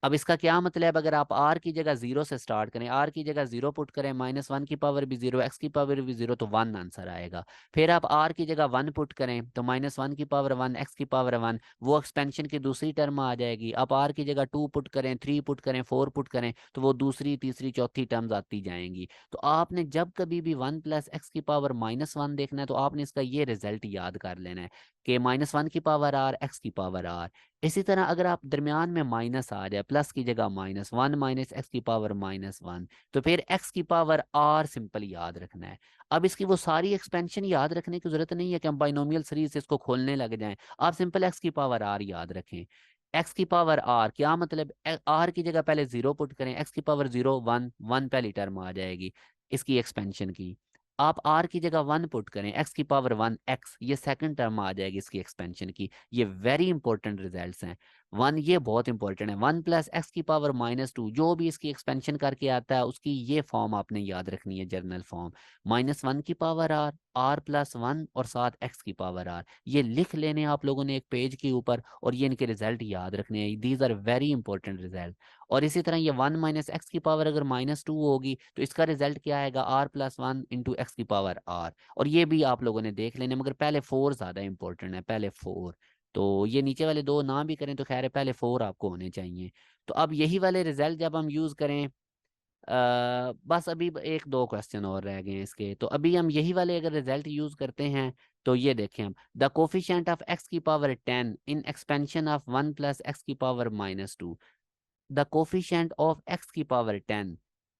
अब इसका क्या मतलब, अगर आप r की जगह 0 से स्टार्ट करें, r की जगह 0 पुट करें, -1 की पावर भी 0 x की पावर भी 0 तो 1 आंसर आएगा। फिर आप r की जगह 1 पुट करें तो -1 की पावर 1 x की पावर 1, वो एक्सपेंशन की दूसरी टर्म आ जाएगी। आप r की जगह 2 पुट करें, 3 पुट करें, 4 पुट करें तो वो दूसरी तीसरी चौथी टर्म्स आती जाएंगी। तो आपने जब कभी भी 1 + x⁻⁻1 देखना है तो आपने इसका ये रिजल्ट याद कर लेना है कि -1 की पावर r x की पावर r। इसी तरह अगर आप दरमियान में माइनस आ जाए, प्लस की जगह -1 -x की पावर -1, तो फिर x की पावर r सिंपल याद रखना है। अब इसकी वो सारी एक्सपेंशन याद रखने की जरूरत नहीं है कि हम बाइनोमियल सीरीज से इसको खोलने लग जाएं, आप सिंपल x की पावर r याद रखें। x की पावर r क्या मतलब, r की जगह पहले 0 पुट करें, x की पावर 0 1 1 पहली टर्म आ जाएगी इसकी एक्सपेंशन की। आप r की जगह 1 पुट करें, x की पावर 1 x, ये सेकंड टर्म आ जाएगी इसकी एक्सपेंशन की। ये वेरी इंपॉर्टेंट रिजल्ट्स हैं। 1 ये बहुत इंपॉर्टेंट है। 1 + x⁻⁻2 जो भी इसकी एक्सपेंशन करके आता है उसकी ये फॉर्म आपने याद रखनी है, जर्नल फॉर्म -1 की पावर r, r+1 और साथ x की पावर r। ये लिख लेने आप लोगों ने एक पेज के ऊपर, और ये इनके रिजल्ट याद रखने हैं। These are very important result. और इसी तरह ये 1 - x की पावर अगर -2 होगी तो इसका रिजल्ट क्या आएगा, r+1 × x की पावर r। और ये भी आप लोगों ने देख लेने, मगर पहले 4 ज्यादा इंपॉर्टेंट है, पहले 4। तो ये नीचे वाले दो ना भी करें तो खैर है, पहले 4 आपको होने चाहिए। तो अब यही वाले रिजल्ट जब हम यूज करें, बस अभी एक दो क्वेश्चन और रह गए हैं इसके, तो अभी हम यही वाले अगर रिजल्ट यूज करते हैं तो ये देखें हम, द कोफिशिएंट ऑफ x की power 10 in expansion of 1 + x की power -2, the coefficient of x की पावर 10।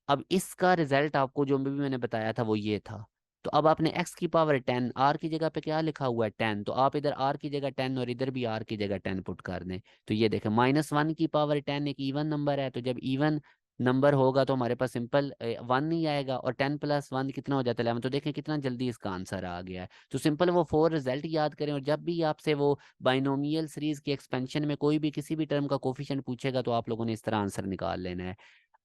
अब इसका रिजल्ट आपको जो भी मैंने बताया था वो ये था। तो अब आपने x की पावर 10, r की जगह पे क्या लिखा हुआ है 10, तो आप इधर r की जगह 10 और इधर भी r की जगह 10 पुट कर दें। तो ये देखें -1 की पावर 10 एक इवन नंबर है, तो जब इवन नंबर होगा तो हमारे पास सिंपल 1 नहीं आएगा, और 10 + 1 कितना हो जाता है 11। तो देखें कितना जल्दी इसका आंसर आ गया है। तो सिंपल वो 4 रिजल्ट याद करें, और जब भी आपसे वो बाइनोमियल सीरीज की एक्सपेंशन में कोई भी किसी भी टर्म का कोफिशिएंट पूछेगा तो आप लोगों ने इस तरह आंसर निकाल लेना है।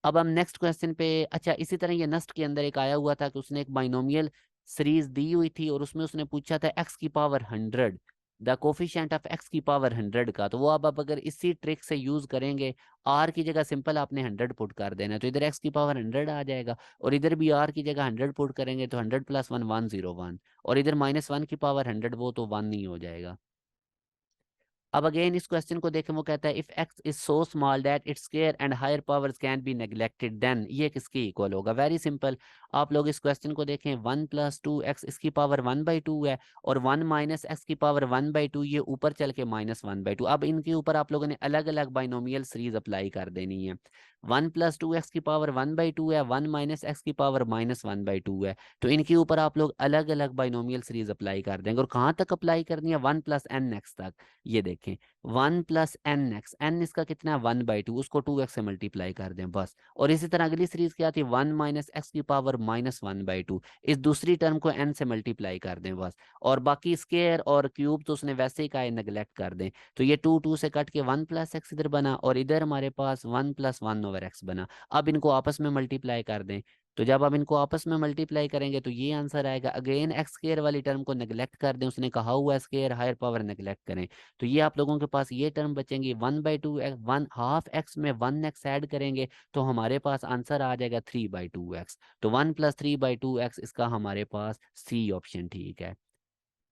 अब हम नेक्स्ट क्वेश्चन पे, अच्छा इसी तरह ये नस्ट के अंदर एक आया हुआ था कि उसने एक बाइनोमियल सीरीज दी हुई थी और उसमें उसने पूछा था x की power 100, the coefficient of x की पावर 100 का। तो वो अब अगर इसी ट्रिक से यूज करेंगे, r की जगह सिंपल आपने 100 पुट कर देना है, तो इधर x की पावर 100 आ जाएगा, और इधर भी r की जगह 100 पुट करेंगे तो 100 + 1 101, और इधर -1 की पावर 100 वो तो 1 नहीं हो जाएगा। अब अगेन इस क्वेश्चन को देखें, वो कहता है if x is so small that it's square and higher powers can be neglected then, ये किसके इक्वल होगा। वेरी सिंपल, आप लोग इस क्वेश्चन को देखें, 1 + 2x इसकी पावर 1/2 है, और 1 - x की पावर 1/2, ये ऊपर चल के -1/2। अब इनके ऊपर आप लोगों ने अलग अलग बाइनोमियल सीरीज अप्लाई कर देनी है। 1 + 2x की पावर 1/2 है, 1 - x की पावर -1/2 है, तो इनके ऊपर आप लोग अलग अलग बाइनोमियल सीरीज अप्लाई कर देंगे। और कहाँ तक अप्लाई करनी है, 1 + nx तक। ये देखें 1 + nx, n इसका कितना है 1/2, उसको 2x से मल्टीप्लाई कर दें बस। और इसी तरह अगली सीरीज क्या थी, 1 - x की पावर -1/2, इस दूसरी टर्म को n से मल्टीप्लाई कर दें बस। और बाकी स्क्वायर और क्यूब तो उसने वैसे ही कहा है नेग्लेक्ट कर दें। तो ये 2 2 से कट के 1 + x इधर बना, और इधर हमारे पास 1 + 1/x बना। अब इनको आपस में मल्टीप्लाई कर दें, तो जब आप इनको आपस में मल्टीप्लाई करेंगे तो ये आंसर आएगा। अगेन एक्स स्क्वायर वाली टर्म को नेग्लेक्ट कर दें, उसने कहा हुआ है स्क्वायर हायर पावर नेग्लेक्ट करें, तो ये आप लोगों के पास ये टर्म बचेंगी 1/2 एक्स, 1/2 x में 1x ऐड करेंगे तो हमारे पास आंसर आ जाएगा 3/2x। तो 1 + 3/2x इसका हमारे पास सी ऑप्शन ठीक है।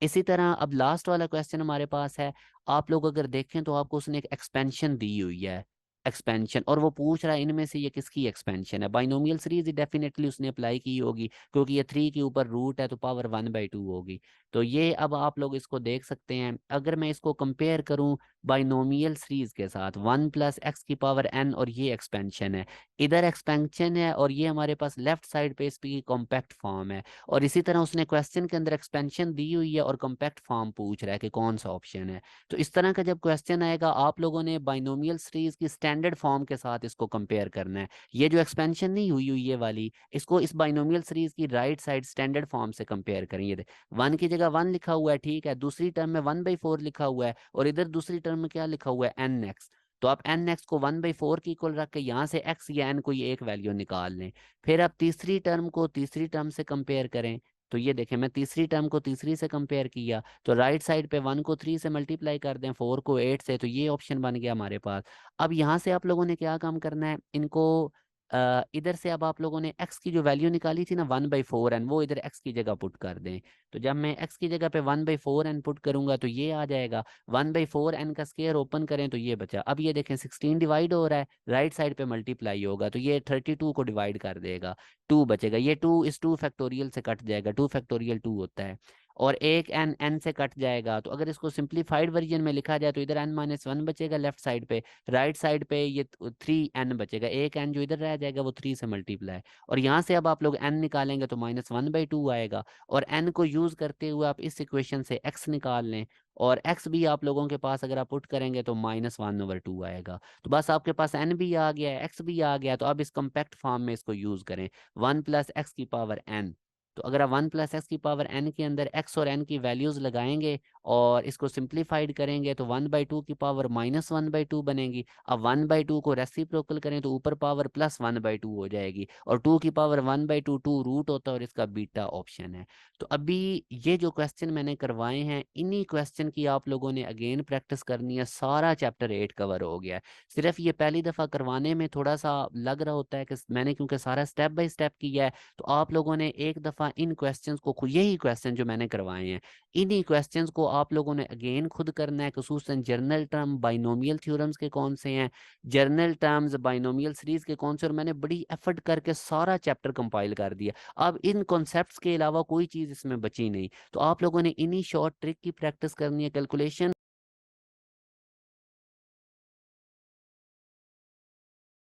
इसी तरह अब लास्ट वाला क्वेश्चन हमारे पास है, आप लोग अगर देखें तो आपको उसने एक एक्सपेंशन दी हुई है, एक्सपेंशन, और वो पूछ रहा है इनमें से ये किसकी एक्सपेंशन है। बाइनोमियल सीरीज डेफिनेटली उसने अप्लाई की होगी, क्योंकि ये 3 के ऊपर रूट है तो पावर 1/2 होगी। तो ये अब आप लोग इसको देख सकते हैं, अगर मैं इसको कंपेयर करूं बाइनोमियल सीरीज के साथ, 1 + x⁴n, और ये एक्सपेंशन है, इधर एक्सपेंशन है, और ये हमारे पास लेफ्ट साइड पे इसकी कॉम्पैक्ट फॉर्म है, और इसी तरह उसने क्वेश्चन के अंदर एक्सपेंशन दी हुई है और कॉम्पैक्ट फॉर्म पूछ रहा है कि कौन सा ऑप्शन है। तो इस तरह का जब क्वेश्चन आएगा, आप लोगों ने बाइनोमियल सीरीज की स्टैंडर्ड फॉर्म के साथ इसको कंपेयर करना है। ये जो एक्सपेंशन नहीं हुई हुई ये वाली, इसको इस बाइनोमियल सीरीज की राइट साइड स्टैंडर्ड फॉर्म से कंपेयर करें। ये 1 की जगह 1 लिखा हुआ है, ठीक है, दूसरी टर्म में 1/4 लिखा हुआ है, और इधर दूसरी टर्म में क्या लिखा हुआ है, nx। तो आप nx को 1/4 की इक्वल रख के यहाँ से x या n कोई एक वैल्यू निकाल लें। फिर आप तीसरी टर्म को तीसरी टर्म से कंपेयर करें। तो ये देखें, मैं तीसरी टर्म को तीसरी से कंपेयर किया, तो राइट साइड पे 1 को 3 से मल्टीप्लाई कर दें, 4 को 8 से, तो ये ऑप्शन बन गया हमारे पास। अब यहाँ से आप लोगों ने क्या काम करना है, इनको इधर से अब आप लोगों ने x की जो वैल्यू निकाली थी ना 1/4n, वो इधर x की जगह पुट कर दें। तो जब मैं x की जगह पे 1/4n पुट करूंगा तो ये आ जाएगा, 1/4n का स्क्वायर ओपन करें तो ये बचा। अब ये देखें 16 डिवाइड हो रहा है, राइट साइड पे मल्टीप्लाई होगा, तो ये 32 को डिवाइड कर देगा, 2 बचेगा, ये 2 इस 2 फैक्टोरियल से कट जाएगा, 2 फैक्टोरियल 2 होता है, और एक n से कट जाएगा। तो अगर इसको सिंप्लीफाइड वर्जन में लिखा जाए तो इधर n-1 बचेगा लेफ्ट साइड पे, राइट साइड पे ये 3n बचेगा, एक n जो इधर रह जाएगा वो 3 से मल्टीप्लाई, और यहाँ से अब आप लोग n निकालेंगे तो -1/2 आएगा, और n को यूज करते हुए आप इस इक्वेशन से x निकाल लें, और x भी आप लोगों के पास अगर आप पुट करेंगे तो -1/2 आएगा। तो बस आपके पास n भी आ गया है, x भी आ गया, तो अब इस कम्पैक्ट फॉर्म में इसको यूज करें, 1 + x⁴n। तो अगर आप 1 + x⁴n के अंदर x और n की वैल्यूज लगाएंगे और इसको सिंप्लीफाइड करेंगे तो 1/2 की पावर -1/2 बनेगी। अब 1/2 को रेसिप्रोकल करें तो ऊपर पावर +1/2 हो जाएगी, और 2 की पावर 1/2 2 रूट होता है, और इसका बीटा ऑप्शन है। तो अभी ये जो क्वेश्चन मैंने करवाए हैं, इन्हीं क्वेश्चन की आप लोगों ने अगेन प्रैक्टिस करनी है। सारा चैप्टर 8 कवर हो गया है, सिर्फ ये पहली दफ़ा करवाने में थोड़ा सा लग रहा होता है कि मैंने क्योंकि सारा स्टेप बाय स्टेप किया है, तो आप लोगों ने एक दफ़ा इन क्वेश्चंस को यही क्वेश्चन जो मैंने करवाए हैं, इन्हीं क्वेश्चंस को आप लोगों ने अगेन खुद करना है, खसूसन जर्नल टर्म बाइनोमियल थ्योरम्स के कौन से हैं, जर्नल टर्म्स बाइनोमियल सीरीज के कौन से, और मैंने बड़ी एफर्ट करके सारा चैप्टर कंपाइल कर दिया। अब इन कॉन्सेप्ट्स के अलावा कोई चीज़ इसमें बची नहीं, तो आप लोगों ने इन्हीं शॉर्ट ट्रिक की प्रैक्टिस करनी है। कैलकुलेशन